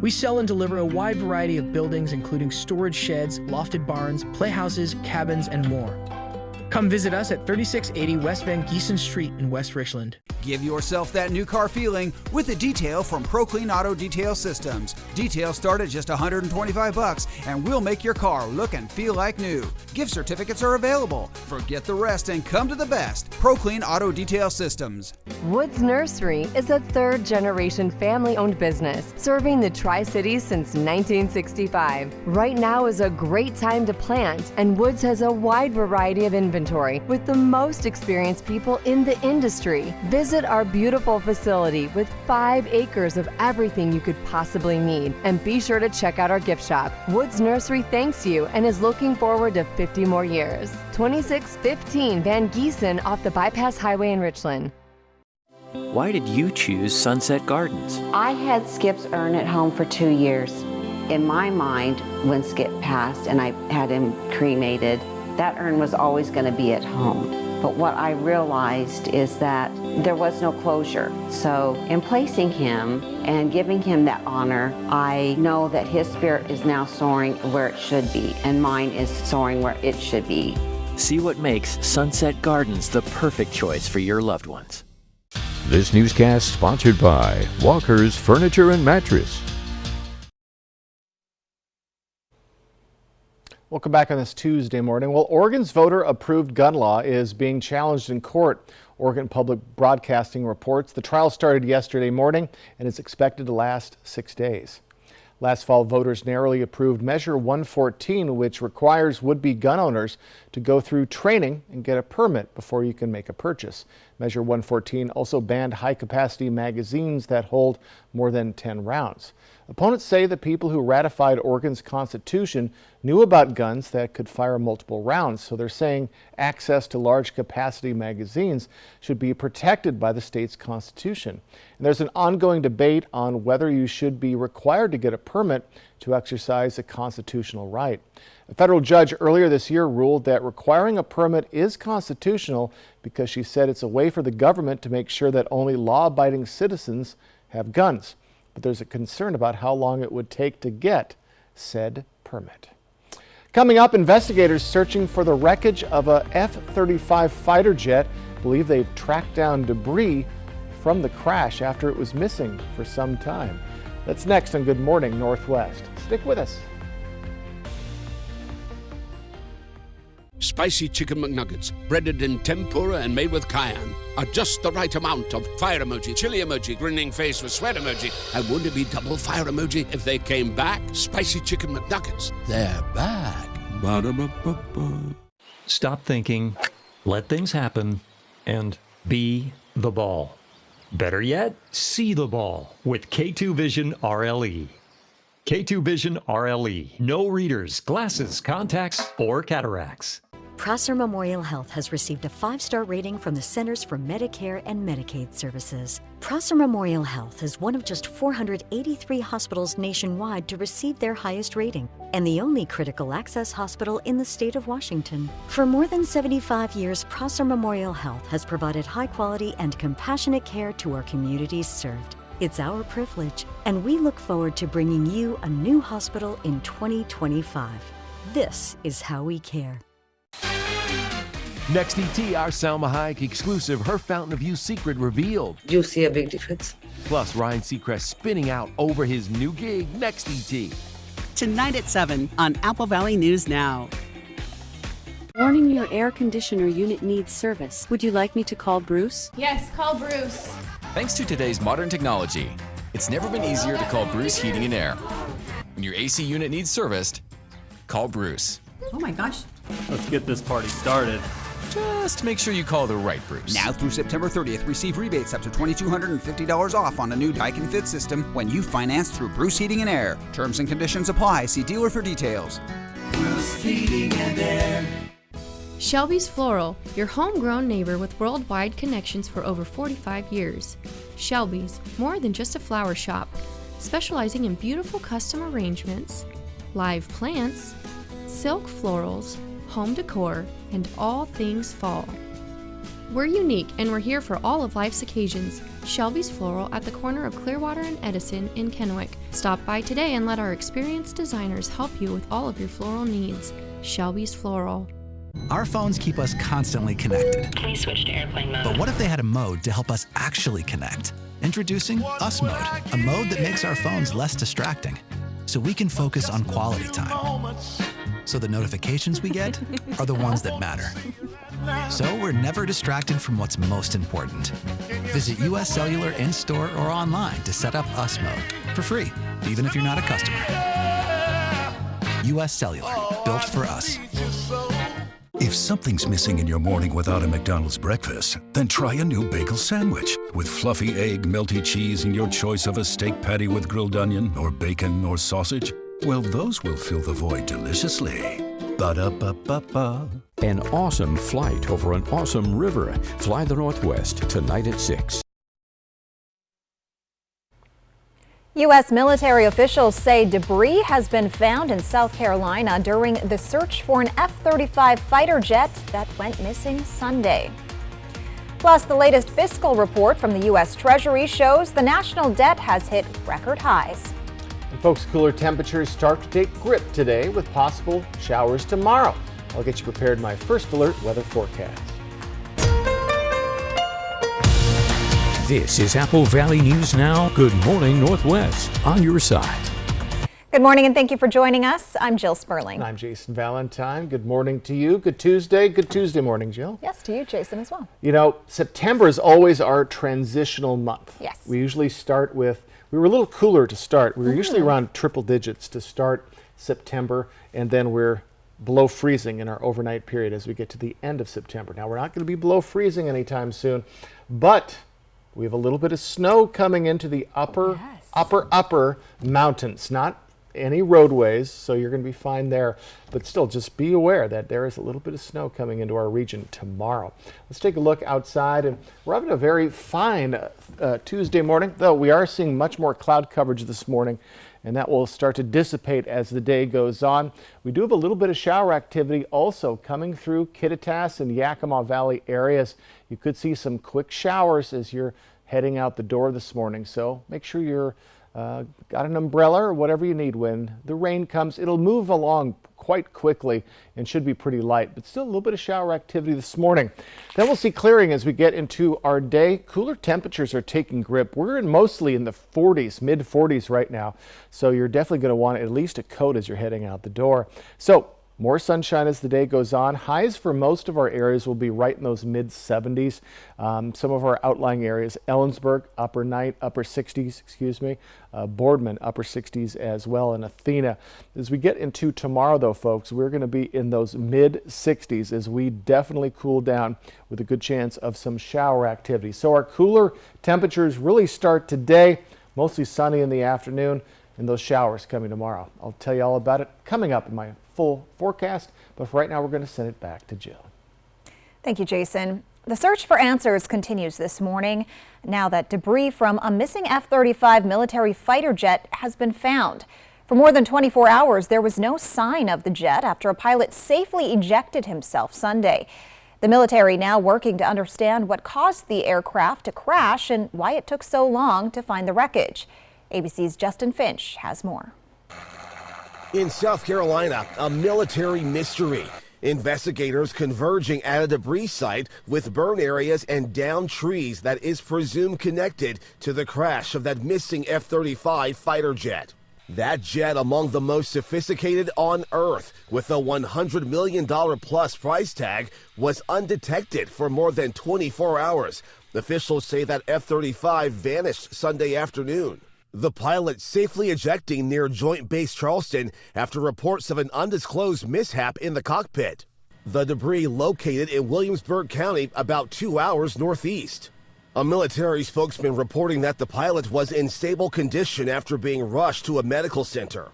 Speaker 15: We sell and deliver a wide variety of buildings, including storage sheds, lofted barns, playhouses, cabins, and more. Come visit us at 3680 West Van Giesen Street in West Richland.
Speaker 16: Give yourself that new car feeling with a detail from ProClean Auto Detail Systems. Details start at just $125 and we'll make your car look and feel like new. Gift certificates are available. Forget the rest and come to the best. ProClean Auto Detail Systems.
Speaker 18: Woods Nursery is a third-generation family-owned business serving the Tri-Cities since 1965. Right now is a great time to plant, and Woods has a wide variety of inventory with the most experienced people in the industry. Visit our beautiful facility with 5 acres of everything you could possibly need, and be sure to check out our gift shop. Woods Nursery thanks you and is looking forward to 50 more years. 2615 Van Giesen off the Bypass Highway in Richland.
Speaker 19: Why did you choose Sunset Gardens?
Speaker 20: I had Skip's urn at home for 2 years. In my mind, when Skip passed and I had him cremated, that urn was always going to be at home. But what I realized is that there was no closure. So in placing him and giving him that honor, I know that his spirit is now soaring where it should be, and mine is soaring where it should be.
Speaker 19: See what makes Sunset Gardens the perfect choice for your loved ones.
Speaker 3: This newscast sponsored by Walker's Furniture and Mattress.
Speaker 1: Welcome back on this Tuesday morning. Well, Oregon's voter-approved gun law is being challenged in court. Oregon Public Broadcasting reports the trial started yesterday morning and is expected to last 6 days. Last fall, voters narrowly approved Measure 114, which requires would-be gun owners to go through training and get a permit before you can make a purchase. Measure 114 also banned high-capacity magazines that hold more than 10 rounds. Opponents say the people who ratified Oregon's Constitution knew about guns that could fire multiple rounds, so they're saying access to large capacity magazines should be protected by the state's Constitution. And there's an ongoing debate on whether you should be required to get a permit to exercise a constitutional right. A federal judge earlier this year ruled that requiring a permit is constitutional because she said it's a way for the government to make sure that only law-abiding citizens have guns. But there's a concern about how long it would take to get said permit. Coming up, investigators searching for the wreckage of a F-35 fighter jet believe they've tracked down debris from the crash after it was missing for some time. That's next on Good Morning Northwest. Stick with us.
Speaker 28: Spicy Chicken McNuggets, breaded in tempura and made with cayenne, are just the right amount of fire emoji, chili emoji, grinning face with sweat emoji, and wouldn't it be double fire emoji if they came back? Spicy Chicken McNuggets, they're back. Ba-da-ba-ba-ba.
Speaker 29: Stop thinking, let things happen, and be the ball. Better yet, see the ball with K2 Vision RLE. K2 Vision RLE. No readers, glasses, contacts, or cataracts.
Speaker 30: Prosser Memorial Health has received a 5-star rating from the Centers for Medicare and Medicaid Services. Prosser Memorial Health is one of just 483 hospitals nationwide to receive their highest rating, and the only critical access hospital in the state of Washington. For more than 75 years, Prosser Memorial Health has provided high-quality and compassionate care to our communities served. It's our privilege, and we look forward to bringing you a new hospital in 2025. This is how we care.
Speaker 4: Next ET, our Salma Hayek exclusive, her Fountain of Youth secret revealed.
Speaker 5: You see a big difference?
Speaker 4: Plus, Ryan Seacrest spinning out over his new gig, Next ET.
Speaker 27: Tonight at 7 on Apple Valley News Now.
Speaker 6: Warning, your air conditioner unit needs service. Would you like me to call Bruce?
Speaker 17: Yes, call Bruce.
Speaker 21: Thanks to today's modern technology, it's never been easier to call Bruce Heating and Air. When your AC unit needs serviced, call Bruce.
Speaker 17: Oh my gosh.
Speaker 22: Let's get this party started.
Speaker 21: Just make sure you call the right Bruce.
Speaker 16: Now through September 30th, receive rebates up to $2,250 off on a new Daikin Fit system when you finance through Bruce Heating and Air. Terms and conditions apply. See dealer for details.
Speaker 23: Bruce Heating and Air.
Speaker 24: Shelby's Floral, your homegrown neighbor with worldwide connections for over 45 years. Shelby's, more than just a flower shop, specializing in beautiful custom arrangements, live plants, silk florals, home decor, and all things fall. We're unique and we're here for all of life's occasions. Shelby's Floral at the corner of Clearwater and Edison in Kennewick. Stop by today and let our experienced designers help you with all of your floral needs. Shelby's Floral.
Speaker 25: Our phones keep us constantly connected.
Speaker 17: Please switch to airplane mode.
Speaker 25: But what if they had a mode to help us actually connect? Introducing Us Mode, a mode that makes our phones less distracting, so we can focus on quality time. So the notifications we get are the ones that matter. So we're never distracted from what's most important. Visit US Cellular in-store or online to set up Us Mode for free, even if you're not a customer. US Cellular, built for us.
Speaker 26: If something's missing in your morning without a McDonald's breakfast, then try a new bagel sandwich. With fluffy egg, melty cheese, and your choice of a steak patty with grilled onion, or bacon, or sausage, well, those will fill the void deliciously. Ba-da-ba-ba-ba.
Speaker 3: An awesome flight over an awesome river. Fly the Northwest tonight at 6.
Speaker 2: U.S. military officials say debris has been found in South Carolina during the search for an F-35 fighter jet that went missing Sunday. Plus, the latest fiscal report from the U.S. Treasury shows the national debt has hit record highs.
Speaker 1: And folks, cooler temperatures start to take grip today with possible showers tomorrow. I'll get you prepared in my first alert weather forecast.
Speaker 3: This is Apple Valley News Now. Good morning, Northwest. On your side.
Speaker 2: Good morning and thank you for joining us. I'm Jill Sperling.
Speaker 1: And I'm Jason Valentine. Good morning to you. Good Tuesday morning, Jill.
Speaker 2: Yes, to you, Jason, as well.
Speaker 1: You know, September is always our transitional month.
Speaker 2: Yes.
Speaker 1: We usually start with, we were a little cooler to start. We were usually around triple digits to start September, and then we're below freezing in our overnight period as we get to the end of September. Now, we're not going to be below freezing anytime soon, but we have a little bit of snow coming into the upper mountains, not any roadways, so you're going to be fine there. But still, just be aware that there is a little bit of snow coming into our region tomorrow. Let's take a look outside, and we're having a very fine Tuesday morning, though we are seeing much more cloud coverage this morning, and that will start to dissipate as the day goes on. We do have a little bit of shower activity also coming through Kittitas and Yakima Valley areas. You could see some quick showers as you're heading out the door this morning, so make sure you're got an umbrella or whatever you need when the rain comes. It'll move along quite quickly and should be pretty light, but still a little bit of shower activity this morning. Then we'll see clearing as we get into our day. Cooler temperatures are taking grip. We're mostly in the 40s, mid 40s right now, so you're definitely going to want at least a coat as you're heading out the door. So more sunshine as the day goes on. Highs for most of our areas will be right in those mid 70s. Some of our outlying areas, Ellensburg, upper 60s, Boardman, upper 60s as well, and Athena. As we get into tomorrow though, folks, we're going to be in those mid 60s as we definitely cool down with a good chance of some shower activity. So our cooler temperatures really start today, mostly sunny in the afternoon, and those showers coming tomorrow. I'll tell you all about it coming up in my full forecast, but for right now we're going to send it back to Jill.
Speaker 2: Thank you, Jason. The search for answers continues this morning now that debris from a missing F-35 military fighter jet has been found. For more than 24 hours, there was no sign of the jet after a pilot safely ejected himself Sunday. The military now working to understand what caused the aircraft to crash and why it took so long to find the wreckage. ABC's Justin Finch has more.
Speaker 31: In South Carolina, a military mystery.
Speaker 5: Investigators converging at a debris site with burn areas and downed trees that is presumed connected to the crash of that missing F-35 fighter jet. That jet among the most sophisticated on Earth, with a $100 million plus price tag, was undetected for more than 24 hours. Officials say that F-35 vanished Sunday afternoon. The pilot safely ejecting near Joint Base Charleston after reports of an undisclosed mishap in the cockpit. The debris located in Williamsburg County, about 2 hours northeast. A military spokesman reporting that the pilot was in stable condition after being rushed to a medical center.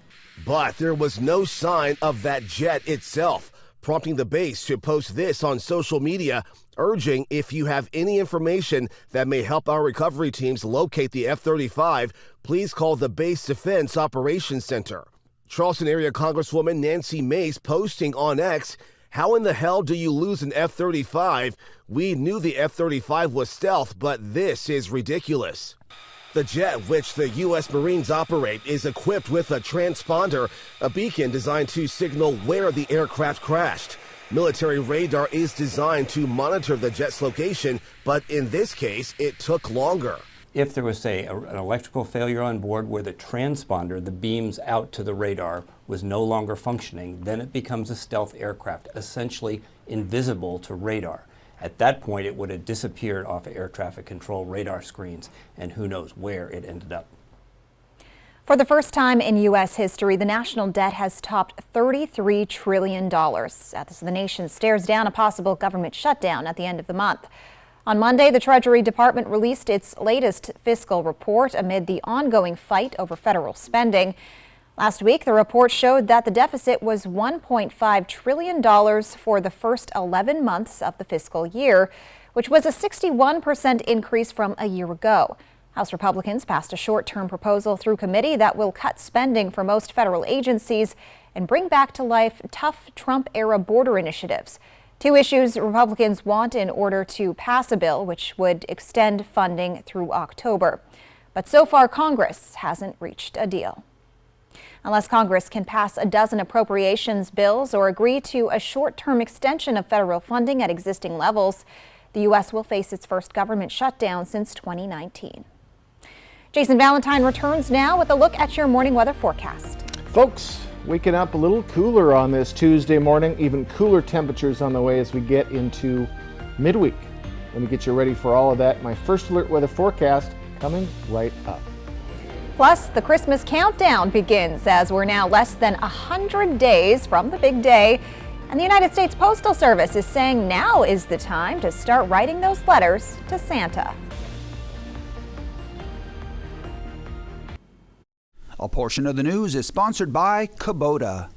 Speaker 5: But there was no sign of that jet itself, prompting the base to post this on social media, urging if you have any information that may help our recovery teams locate the F-35, please call the Base Defense Operations Center. Charleston area Congresswoman Nancy Mace posting on X, "How in the hell do you lose an F-35? We knew the F-35 was stealth, but this is ridiculous." The jet, which the U.S. Marines operate, is equipped with a transponder, a beacon designed to signal where the aircraft crashed. Military radar is designed to monitor the jet's location, but in this case, it took longer.
Speaker 7: If there was, say, an electrical failure on board where the transponder, the beams out to the radar, was no longer functioning, then it becomes a stealth aircraft, essentially invisible to radar. At that point, it would have disappeared off of air traffic control radar screens, and who knows where it ended up.
Speaker 2: For the first time in U.S. history, the national debt has topped $33 trillion as the nation stares down a possible government shutdown at the end of the month. On Monday, the Treasury Department released its latest fiscal report amid the ongoing fight over federal spending. Last week, the report showed that the deficit was $1.5 trillion for the first 11 months of the fiscal year, which was a 61% increase from a year ago. House Republicans passed a short-term proposal through committee that will cut spending for most federal agencies and bring back to life tough Trump-era border initiatives. Two issues Republicans want in order to pass a bill which would extend funding through October. But so far, Congress hasn't reached a deal. Unless Congress can pass a dozen appropriations bills or agree to a short-term extension of federal funding at existing levels, the U.S. will face its first government shutdown since 2019. Jason Valentine returns now with a look at your morning weather forecast.
Speaker 1: Folks, waking up a little cooler on this Tuesday morning, even cooler temperatures on the way as we get into midweek. Let me get you ready for all of that. My first alert weather forecast coming right up.
Speaker 2: Plus, the Christmas countdown begins as we're now less than 100 days from the big day. And the United States Postal Service is saying now is the time to start writing those letters to Santa.
Speaker 16: A portion of the news is sponsored by Kubota.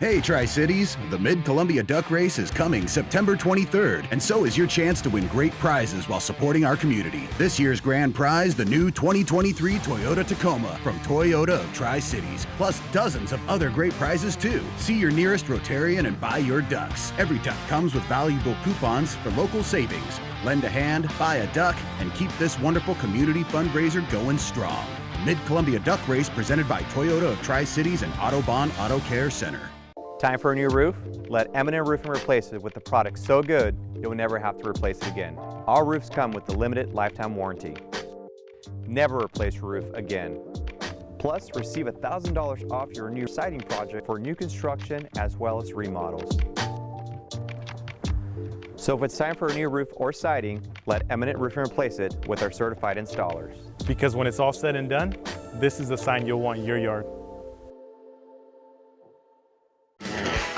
Speaker 8: Hey Tri-Cities, the Mid-Columbia Duck Race is coming September 23rd, and so is your chance to win great prizes while supporting our community. This year's grand prize, the new 2023 Toyota Tacoma from Toyota of Tri-Cities, plus dozens of other great prizes too. See your nearest Rotarian and buy your ducks. Every duck comes with valuable coupons for local savings. Lend a hand, buy a duck, and keep this wonderful community fundraiser going strong. Mid-Columbia Duck Race presented by Toyota of Tri-Cities and Autobahn Auto Care Center.
Speaker 9: Time for a new roof? Let M&M Roofing replace it with a product so good you'll never have to replace it again. All roofs come with the limited lifetime warranty. Never replace your roof again. Plus, receive $1,000 off your new siding project for new construction as well as remodels. So if it's time for a new roof or siding, let Eminent Roofing replace it with our certified installers.
Speaker 22: Because when it's all said and done, this is the sign you'll want in your yard.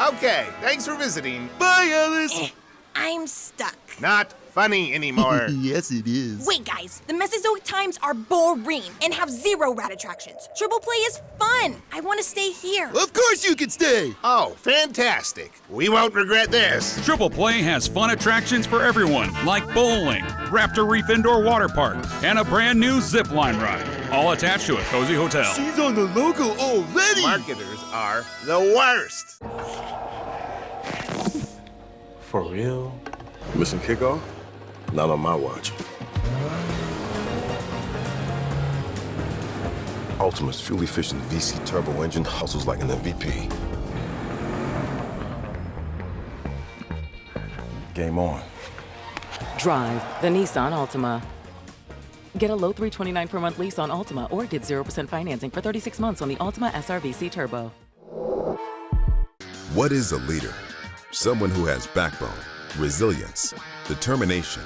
Speaker 10: Okay, thanks for visiting. Bye, Alice.
Speaker 17: I'm stuck.
Speaker 10: Not funny anymore.
Speaker 11: Yes, it is.
Speaker 17: Wait, guys. The Mesozoic times are boring and have zero rad attractions. Triple play is fun. I want to stay here.
Speaker 11: Of course you can stay.
Speaker 10: Oh, fantastic. We won't regret this.
Speaker 12: Triple Play has fun attractions for everyone, like bowling, Raptor Reef Indoor Water Park, and a brand new zip line ride, all attached to a cozy hotel.
Speaker 11: She's on the logo already.
Speaker 10: Marketers are the worst.
Speaker 13: For real? Missing kickoff? Not on my watch. Ultima's fuel-efficient VC turbo engine hustles like an MVP. Game on.
Speaker 4: Drive the Nissan Altima. Get a low $329 per month lease on Altima or get 0% financing for 36 months on the Altima SRVC Turbo.
Speaker 14: What is a leader? Someone who has backbone, resilience, determination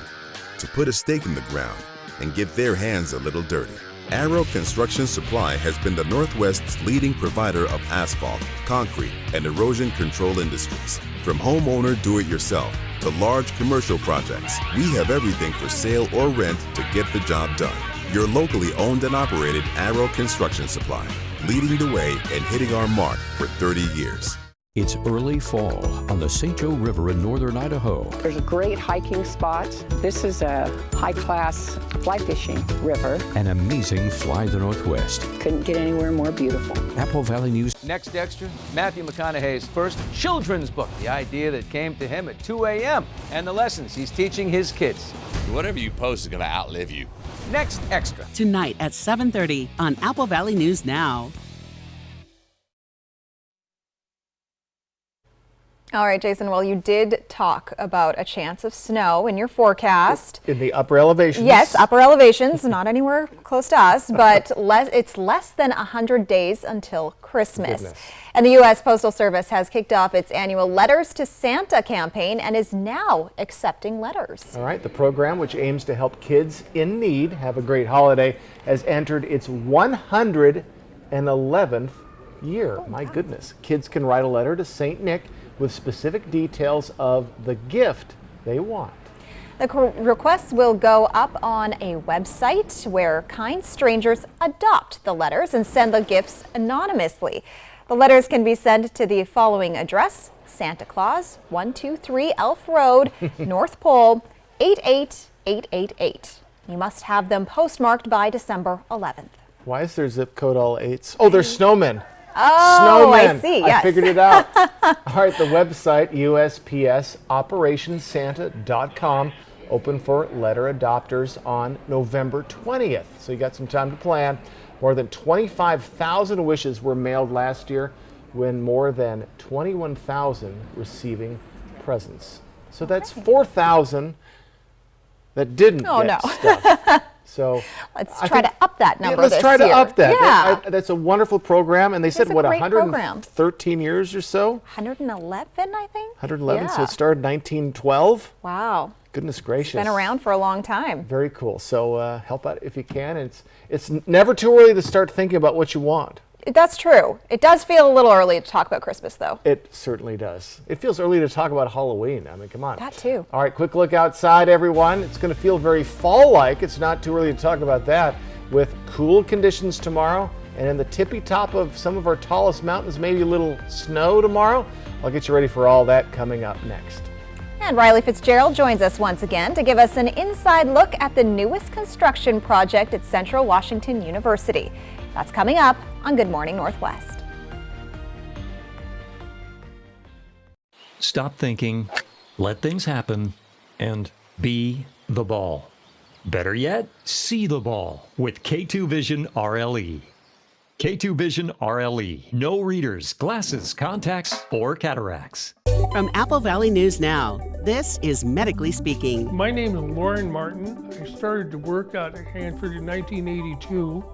Speaker 14: to put a stake in the ground and get their hands a little dirty. Arrow Construction Supply has been the Northwest's leading provider of asphalt, concrete, and erosion control industries. From homeowner do-it-yourself to large commercial projects, we have everything for sale or rent to get the job done. Your locally owned and operated Arrow Construction Supply, leading the way and hitting our mark for 30 years.
Speaker 3: It's early fall on the St. Joe River in northern Idaho.
Speaker 15: There's a great hiking spot. This is a high-class fly fishing river.
Speaker 3: An amazing Fly the Northwest.
Speaker 15: Couldn't get anywhere more beautiful.
Speaker 3: Apple Valley News.
Speaker 18: Next extra, Matthew McConaughey's first children's book, the idea that came to him at 2 a.m. and the lessons he's teaching his kids.
Speaker 19: Whatever you post is going to outlive you.
Speaker 18: Next extra.
Speaker 20: Tonight at 7:30 on Apple Valley News Now.
Speaker 2: All right, Jason, well, you did talk about a chance of snow in your forecast.
Speaker 1: In the upper elevations?
Speaker 2: Yes, upper elevations, not anywhere close to us, but it's less than 100 days until Christmas.
Speaker 1: Goodness.
Speaker 2: And the U.S. Postal Service has kicked off its annual Letters to Santa campaign and is now accepting letters.
Speaker 1: All right, the program, which aims to help kids in need have a great holiday, has entered its 111th year. My goodness. Kids can write a letter to St. Nick with specific details of the gift they want.
Speaker 2: The requests will go up on a website where kind strangers adopt the letters and send the gifts anonymously. The letters can be sent to the following address: Santa Claus, 123 Elf Road, North Pole, 88888. You must have them postmarked by December 11th.
Speaker 1: Why is their zip code all 8s? Oh, they're snowmen.
Speaker 2: Oh,
Speaker 1: Snowmen.
Speaker 2: I see. Yes.
Speaker 1: I figured it out. All right, the website, USPSOperationSanta.com, open for letter adopters on November 20th. So you got some time to plan. More than 25,000 wishes were mailed last year, when more than 21,000 receiving presents. So that's 4,000 that didn't get stuff. So
Speaker 2: let's try to up that number.
Speaker 1: Let's try to up that.
Speaker 2: Yeah.
Speaker 1: That's a wonderful program. And they said, what, 113 years or so?
Speaker 2: 111, I think.
Speaker 1: 111,
Speaker 2: yeah.
Speaker 1: so it started in 1912.
Speaker 2: Wow.
Speaker 1: Goodness gracious.
Speaker 2: It's been around for a long time.
Speaker 1: Very cool. So help out if you can. It's never too early to start thinking about what you want.
Speaker 2: That's true. It does feel a little early to talk about Christmas, though.
Speaker 1: It certainly does. It feels early to talk about Halloween. I mean, come on.
Speaker 2: That too.
Speaker 1: All right, quick look outside, everyone. It's going to feel very fall-like. It's not too early to talk about that. With cool conditions tomorrow, and in the tippy top of some of our tallest mountains, maybe a little snow tomorrow. I'll get you ready for all that coming up next.
Speaker 2: And Riley Fitzgerald joins us once again to give us an inside look at the newest construction project at Central Washington University. That's coming up on Good Morning Northwest.
Speaker 3: Stop thinking, let things happen, and be the ball. Better yet, see the ball with K2 Vision RLE. K2 Vision RLE. No readers, glasses, contacts, or cataracts.
Speaker 20: From Apple Valley News Now, this is Medically Speaking.
Speaker 27: My name is Lauren Martin. I started to work out at Hanford in 1982.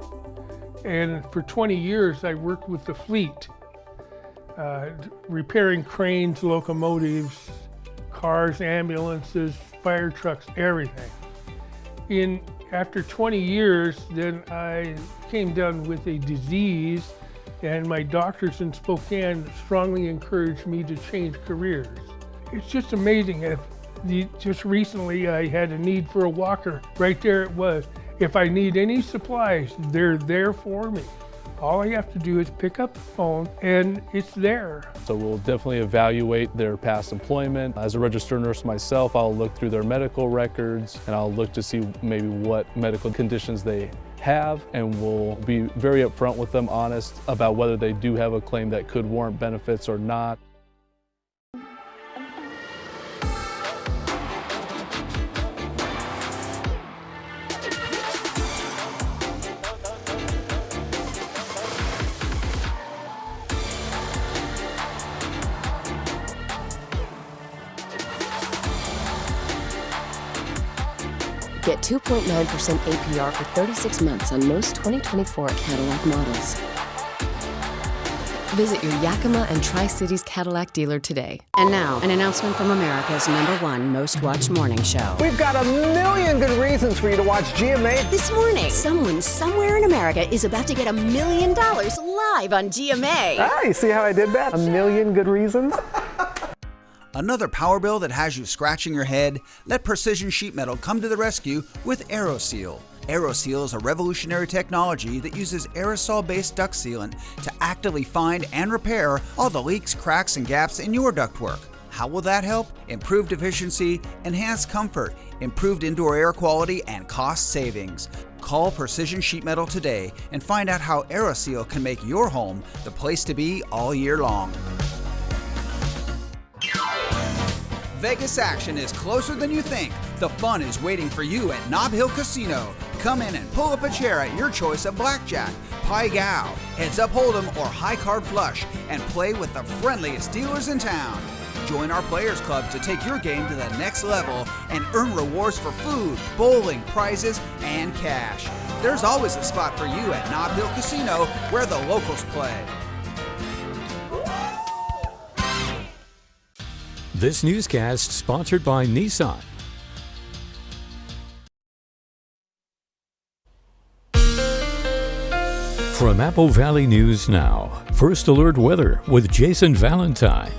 Speaker 27: And for 20 years, I worked with the fleet, repairing cranes, locomotives, cars, ambulances, fire trucks, everything. After 20 years, then I came down with a disease, and my doctors in Spokane strongly encouraged me to change careers. It's just amazing. Just recently, I had a need for a walker. Right there it was. If I need any supplies, they're there for me. All I have to do is pick up the phone and it's there.
Speaker 22: So we'll definitely evaluate their past employment. As a registered nurse myself, I'll look through their medical records and I'll look to see maybe what medical conditions they have, and we'll be very upfront with them, honest about whether they do have a claim that could warrant benefits or not.
Speaker 5: Get 2.9% APR for 36 months on most 2024 Cadillac models. Visit your Yakima and Tri-Cities Cadillac dealer today.
Speaker 20: And now, an announcement from America's #1 most watched morning show.
Speaker 6: We've got a million good reasons for you to watch GMA.
Speaker 20: This morning, someone somewhere in America is about to get $1 million live on GMA.
Speaker 6: Ah, you see how I did that? A million good reasons.
Speaker 16: Another power bill that has you scratching your head? Let Precision Sheet Metal come to the rescue with AeroSeal. AeroSeal is a revolutionary technology that uses aerosol-based duct sealant to actively find and repair all the leaks, cracks, and gaps in your ductwork. How will that help? Improved efficiency, enhanced comfort, improved indoor air quality, and cost savings. Call Precision Sheet Metal today and find out how AeroSeal can make your home the place to be all year long. Vegas action is closer than you think. The fun is waiting for you at Nob Hill Casino. Come in and pull up a chair at your choice of blackjack, pai gow, heads up hold'em, or high card flush, and play with the friendliest dealers in town. Join our Players Club to take your game to the next level and earn rewards for food, bowling, prizes, and cash. There's always a spot for you at Nob Hill Casino, where the locals play.
Speaker 3: This newscast sponsored by Nissan. From Apple Valley News Now, First Alert Weather with Jason Valentine.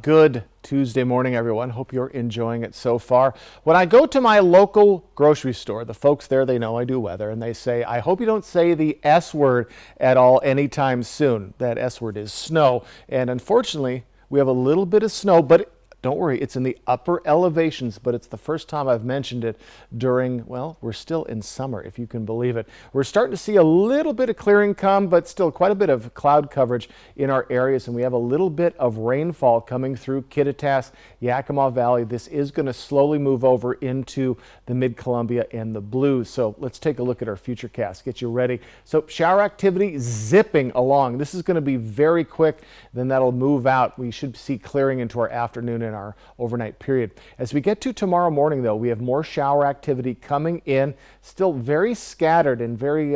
Speaker 1: Good Tuesday morning, everyone. Hope you're enjoying it so far. When I go to my local grocery store, the folks there, they know I do weather, and they say, I hope you don't say the S word at all anytime soon. That S word is snow. And unfortunately, we have a little bit of snow, but don't worry, it's in the upper elevations, but it's the first time I've mentioned it during, well, we're still in summer, if you can believe it. We're starting to see a little bit of clearing come, but still quite a bit of cloud coverage in our areas, and we have a little bit of rainfall coming through Kittitas, Yakima Valley. This is going to slowly move over into the Mid-Columbia and the Blues. So let's take a look at our futurecast, get you ready. So shower activity zipping along. This is going to be very quick, then that'll move out. We should see clearing into our afternoon and our overnight period. As we get to tomorrow morning, though, we have more shower activity coming in, still very scattered and very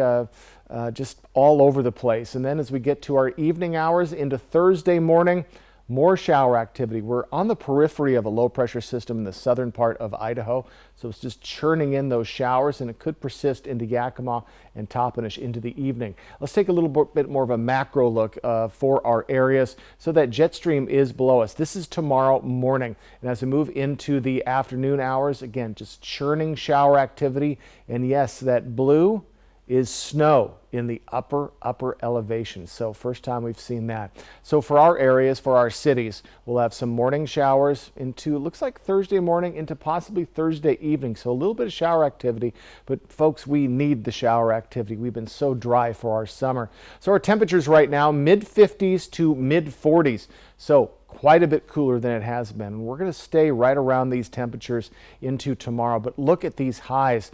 Speaker 1: just all over the place. And then as we get to our evening hours into Thursday morning, more shower activity. We're on the periphery of a low pressure system in the southern part of Idaho, so it's just churning in those showers, and it could persist into Yakima and Toppenish into the evening. Let's take a little bit more of a macro look for our areas. So that jet stream is below us. This is tomorrow morning, and as we move into the afternoon hours, again, just churning shower activity. And yes, that blue is snow in the upper elevation. So first time we've seen that. So for our areas, for our cities, we'll have some morning showers into, looks like Thursday morning into possibly Thursday evening. So a little bit of shower activity, but folks, we need the shower activity. We've been so dry for our summer. So our temperatures right now, mid 50s to mid 40s. So quite a bit cooler than it has been. We're going to stay right around these temperatures into tomorrow, but look at these highs.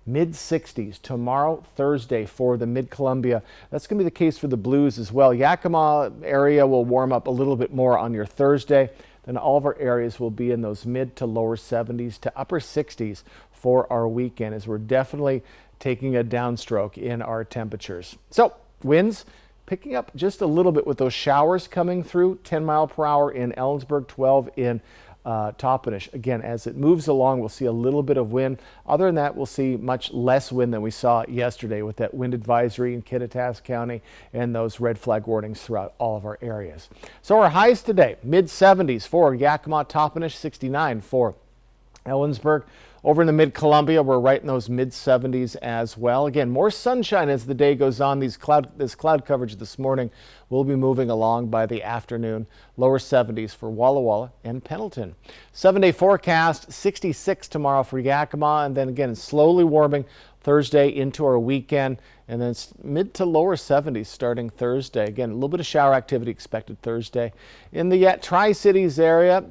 Speaker 1: Mid 60s tomorrow, Thursday, for the Mid-Columbia. That's going to be the case for the Blues as well. Yakima area will warm up a little bit more on your Thursday. Then all of our areas will be in those mid to lower 70s to upper 60s for our weekend, as we're definitely taking a downstroke in our temperatures. So winds picking up just a little bit with those showers coming through, 10 mile per hour in Ellensburg, 12 in Toppenish. Again, as it moves along, we'll see a little bit of wind. Other than that, we'll see much less wind than we saw yesterday with that wind advisory in Kittitas County and those red flag warnings throughout all of our areas. So our highs today, mid 70s for Yakima, Toppenish, 69 for Ellensburg. Over in the Mid-Columbia, we're right in those mid-70s as well. Again, more sunshine as the day goes on. This cloud coverage this morning will be moving along by the afternoon. Lower 70s for Walla Walla and Pendleton. 7-day forecast, 66 tomorrow for Yakima, and then again slowly warming Thursday into our weekend, and then mid to lower 70s starting Thursday. Again, a little bit of shower activity expected Thursday. In the Tri-Cities area,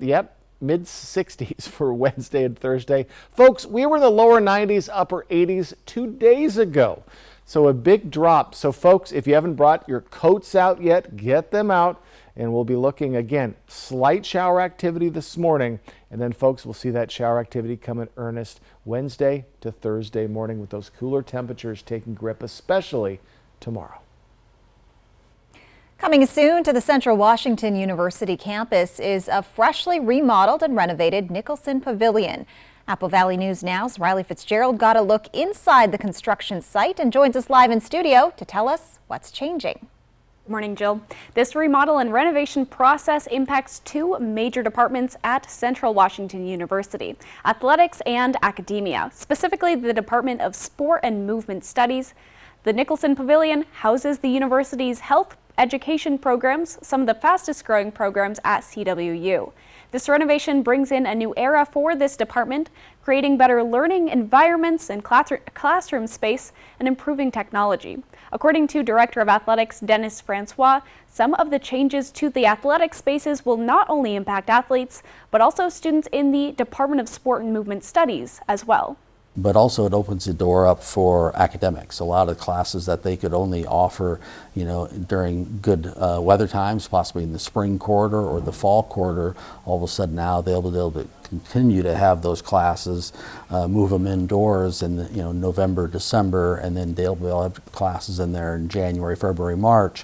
Speaker 1: mid 60s for Wednesday and Thursday. Folks, we were in the lower 90s, upper 80s 2 days ago. So a big drop. So folks, if you haven't brought your coats out yet, get them out. and we'll be looking again, slight shower activity this morning, and then folks, we'll see that shower activity come in earnest Wednesday to Thursday morning with those cooler temperatures taking grip, especially tomorrow.
Speaker 2: Coming soon to the Central Washington University campus is a freshly remodeled and renovated Nicholson Pavilion. Apple Valley News Now's Riley Fitzgerald got a look inside the construction site and joins us live in studio to tell us what's changing.
Speaker 7: Good morning, Jill. This remodel and renovation process impacts two major departments at Central Washington University, athletics and academia, specifically the Department of Sport and Movement Studies. The Nicholson Pavilion houses the university's health education programs, some of the fastest growing programs at CWU. This renovation brings in a new era for this department, creating better learning environments and classroom space and improving technology. According to Director of Athletics Dennis Francois, some of the changes to the athletic spaces will not only impact athletes, but also students in the Department of Sport and Movement Studies as well.
Speaker 8: But also it opens the door up for academics. A lot of classes that they could only offer, during good weather times, possibly in the spring quarter or the fall quarter, all of a sudden now they'll be able to continue to have those classes, move them indoors in November, December, and then they'll be able to have classes in there in January, February, March.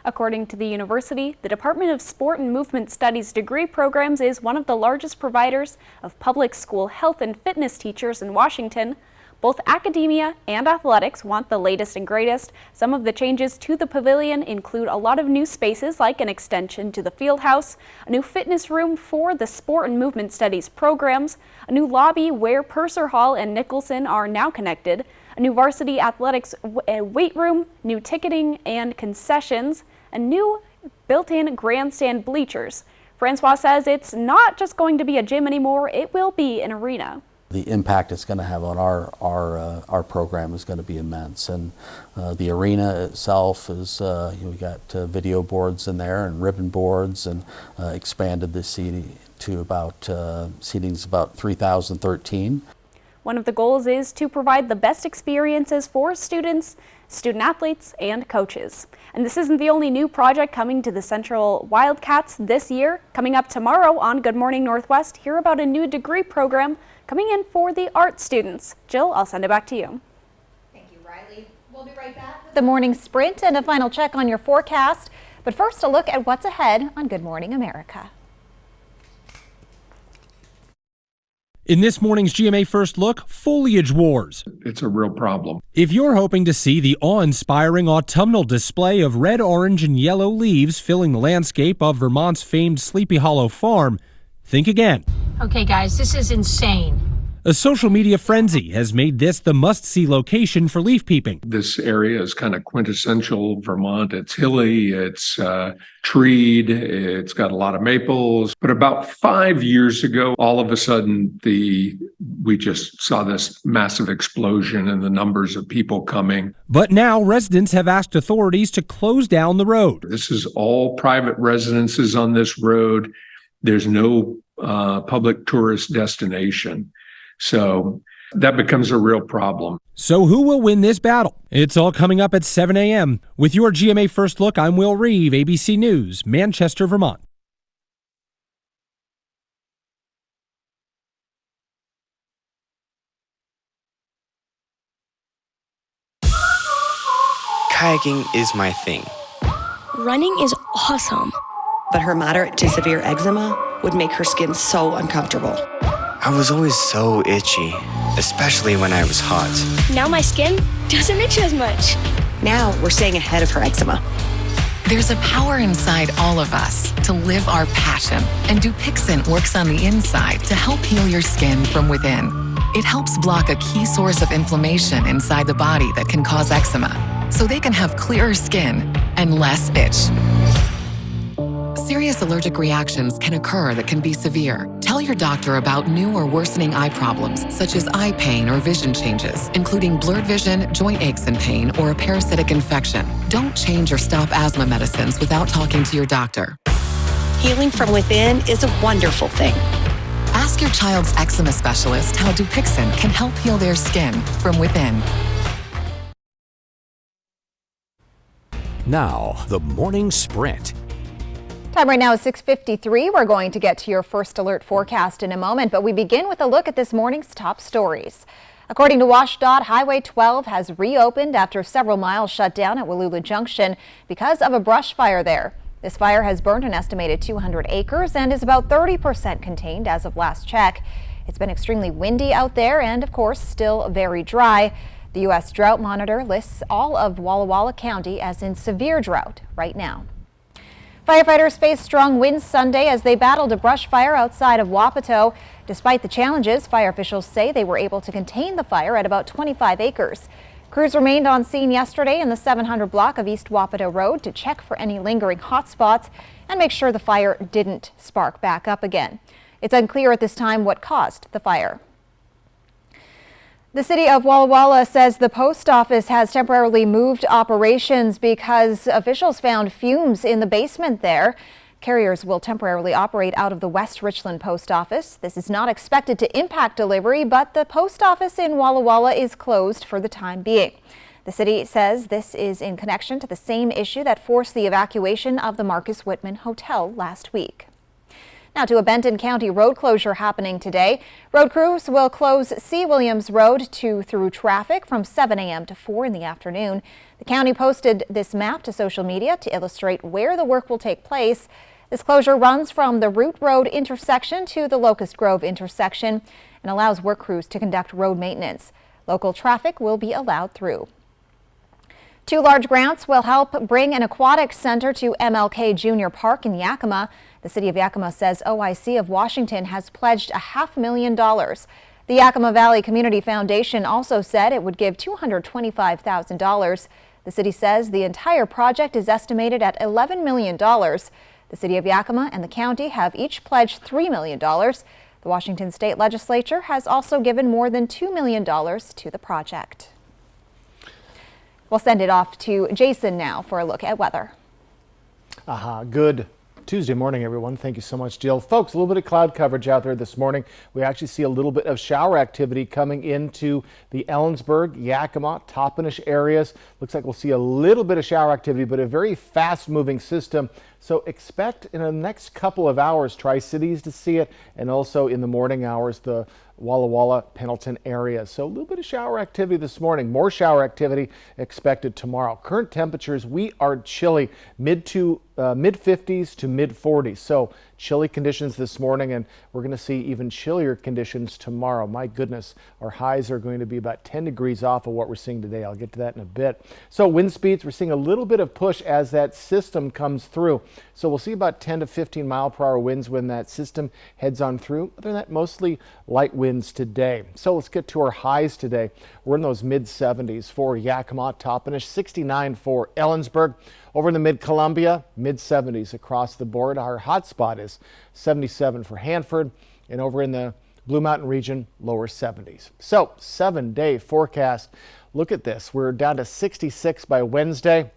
Speaker 7: According to the university, the Department of Sport and Movement Studies degree programs is one of the largest providers of public school health and fitness teachers in Washington. Both academia and athletics want the latest and greatest. Some of the changes to the pavilion include a lot of new spaces like an extension to the field house, a new fitness room for the Sport and Movement Studies programs, a new lobby where Purser Hall and Nicholson are now connected, a new varsity athletics weight room, new ticketing and concessions, a new built-in grandstand bleachers. Francois says it's not just going to be a gym anymore, it will be an arena.
Speaker 8: The impact it's going to have on our program is going to be immense, and the arena itself is we got video boards in there and ribbon boards, and expanded the seating to seating's about 3,013.
Speaker 7: One of the goals is to provide the best experiences for students, student athletes, and coaches. And this isn't the only new project coming to the Central Wildcats this year. Coming up tomorrow on Good Morning Northwest, hear about a new degree program coming in for the art students. Jill, I'll send it back to you.
Speaker 2: Thank you, Riley. We'll be right back with the morning sprint and a final check on your forecast. But first, a look at what's ahead on Good Morning America.
Speaker 21: In this morning's GMA First Look, foliage wars.
Speaker 23: It's a real problem.
Speaker 21: If you're hoping to see the awe-inspiring autumnal display of red, orange, and yellow leaves filling the landscape of Vermont's famed Sleepy Hollow Farm, think again.
Speaker 24: Okay, guys, this is insane.
Speaker 21: A social media frenzy has made this the must-see location for leaf peeping.
Speaker 23: This area is kind of quintessential Vermont. It's hilly, it's treed, it's got a lot of maples. But about 5 years ago, all of a sudden, we just saw this massive explosion in the numbers of people coming.
Speaker 21: But now residents have asked authorities to close down the road.
Speaker 23: This is all private residences on this road. There's no public tourist destination. So that becomes a real problem.
Speaker 21: So who will win this battle? It's all coming up at 7 a.m. With your GMA First Look, I'm Will Reeve, ABC News, Manchester, Vermont.
Speaker 25: Kayaking is my thing.
Speaker 26: Running is awesome.
Speaker 28: But her moderate to severe eczema would make her skin so uncomfortable.
Speaker 25: I was always so itchy, especially when I was hot.
Speaker 26: Now my skin doesn't itch as much.
Speaker 28: Now we're staying ahead of her eczema.
Speaker 29: There's a power inside all of us to live our passion, and Dupixent works on the inside to help heal your skin from within. It helps block a key source of inflammation inside the body that can cause eczema, so they can have clearer skin and less itch. Serious allergic reactions can occur that can be severe. Tell your doctor about new or worsening eye problems, such as eye pain or vision changes, including blurred vision, joint aches and pain, or a parasitic infection. Don't change or stop asthma medicines without talking to your doctor.
Speaker 28: Healing from within is a wonderful thing.
Speaker 29: Ask your child's eczema specialist how Dupixent can help heal their skin from within.
Speaker 30: Now, the morning sprint.
Speaker 2: Time right now is 6:53. We're going to get to your first alert forecast in a moment, but we begin with a look at this morning's top stories. According to WashDOT, Highway 12 has reopened after several miles shut down at Wallula Junction because of a brush fire there. This fire has burned an estimated 200 acres and is about 30% contained as of last check. It's been extremely windy out there and, of course, still very dry. The U.S. Drought Monitor lists all of Walla Walla County as in severe drought right now. Firefighters faced strong winds Sunday as they battled a brush fire outside of Wapato. Despite the challenges, fire officials say they were able to contain the fire at about 25 acres. Crews remained on scene yesterday in the 700 block of East Wapato Road to check for any lingering hot spots and make sure the fire didn't spark back up again. It's unclear at this time what caused the fire. The city of Walla Walla says the post office has temporarily moved operations because officials found fumes in the basement there. Carriers will temporarily operate out of the West Richland post office. This is not expected to impact delivery, but the post office in Walla Walla is closed for the time being. The city says this is in connection to the same issue that forced the evacuation of the Marcus Whitman Hotel last week. Now to a Benton County road closure happening today. Road crews will close C. Williams Road through traffic from 7 a.m. to 4 in the afternoon. The county posted this map to social media to illustrate where the work will take place. This closure runs from the Root Road intersection to the Locust Grove intersection and allows work crews to conduct road maintenance. Local traffic will be allowed through. 2 large grants will help bring an aquatic center to MLK Junior Park in Yakima. The city of Yakima says OIC of Washington has pledged $500,000. The Yakima Valley Community Foundation also said it would give $225,000. The city says the entire project is estimated at $11 million. The city of Yakima and the county have each pledged $3 million. The Washington State Legislature has also given more than $2 million to the project. We'll send it off to Jason now for a look at weather.
Speaker 1: Good Tuesday morning, everyone. Thank you so much, Jill. Folks, a little bit of cloud coverage out there this morning. We actually see a little bit of shower activity coming into the Ellensburg, Yakima, Toppenish areas. Looks like we'll see a little bit of shower activity, but a very fast-moving system. So expect in the next couple of hours, Tri-Cities to see it, and also in the morning hours, the Walla Walla, Pendleton area. So a little bit of shower activity this morning. More shower activity expected tomorrow. Current temperatures, we are chilly, mid 50s to mid 40s. So chilly conditions this morning, and we're going to see even chillier conditions tomorrow. My goodness, our highs are going to be about 10 degrees off of what we're seeing today. I'll get to that in a bit. So wind speeds, we're seeing a little bit of push as that system comes through. So we'll see about 10 to 15 mile per hour winds when that system heads on through. Other than that, mostly light winds today. So let's get to our highs today. We're in those mid 70s for Yakima, Toppenish, 69 for Ellensburg. Over in the mid-Columbia, mid 70s across the board. Our hot spot is 77 for Hanford, and over in the Blue Mountain region, lower 70s. So 7-day forecast. Look at this. We're down to 66 by Wednesday,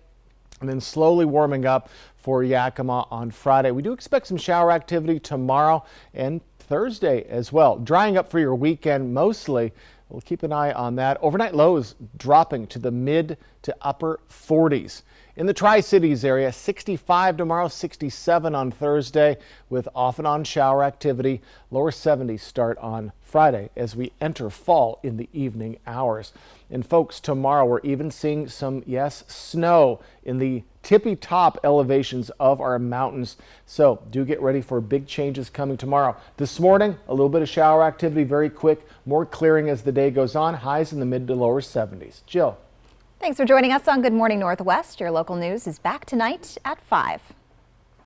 Speaker 1: and then slowly warming up for Yakima on Friday. We do expect some shower activity tomorrow and Thursday as well. Drying up for your weekend mostly. We'll keep an eye on that. Overnight lows dropping to the mid to upper 40s. In the Tri-Cities area, 65 tomorrow, 67 on Thursday with off and on shower activity. Lower 70s start on Friday as we enter fall in the evening hours. And folks, tomorrow we're even seeing some, yes, snow in the tippy top elevations of our mountains. So do get ready for big changes coming tomorrow. This morning, a little bit of shower activity, very quick, more clearing as the day goes on, highs in the mid to lower 70s. Jill.
Speaker 2: Thanks for joining us on Good Morning Northwest. Your local news is back tonight at 5.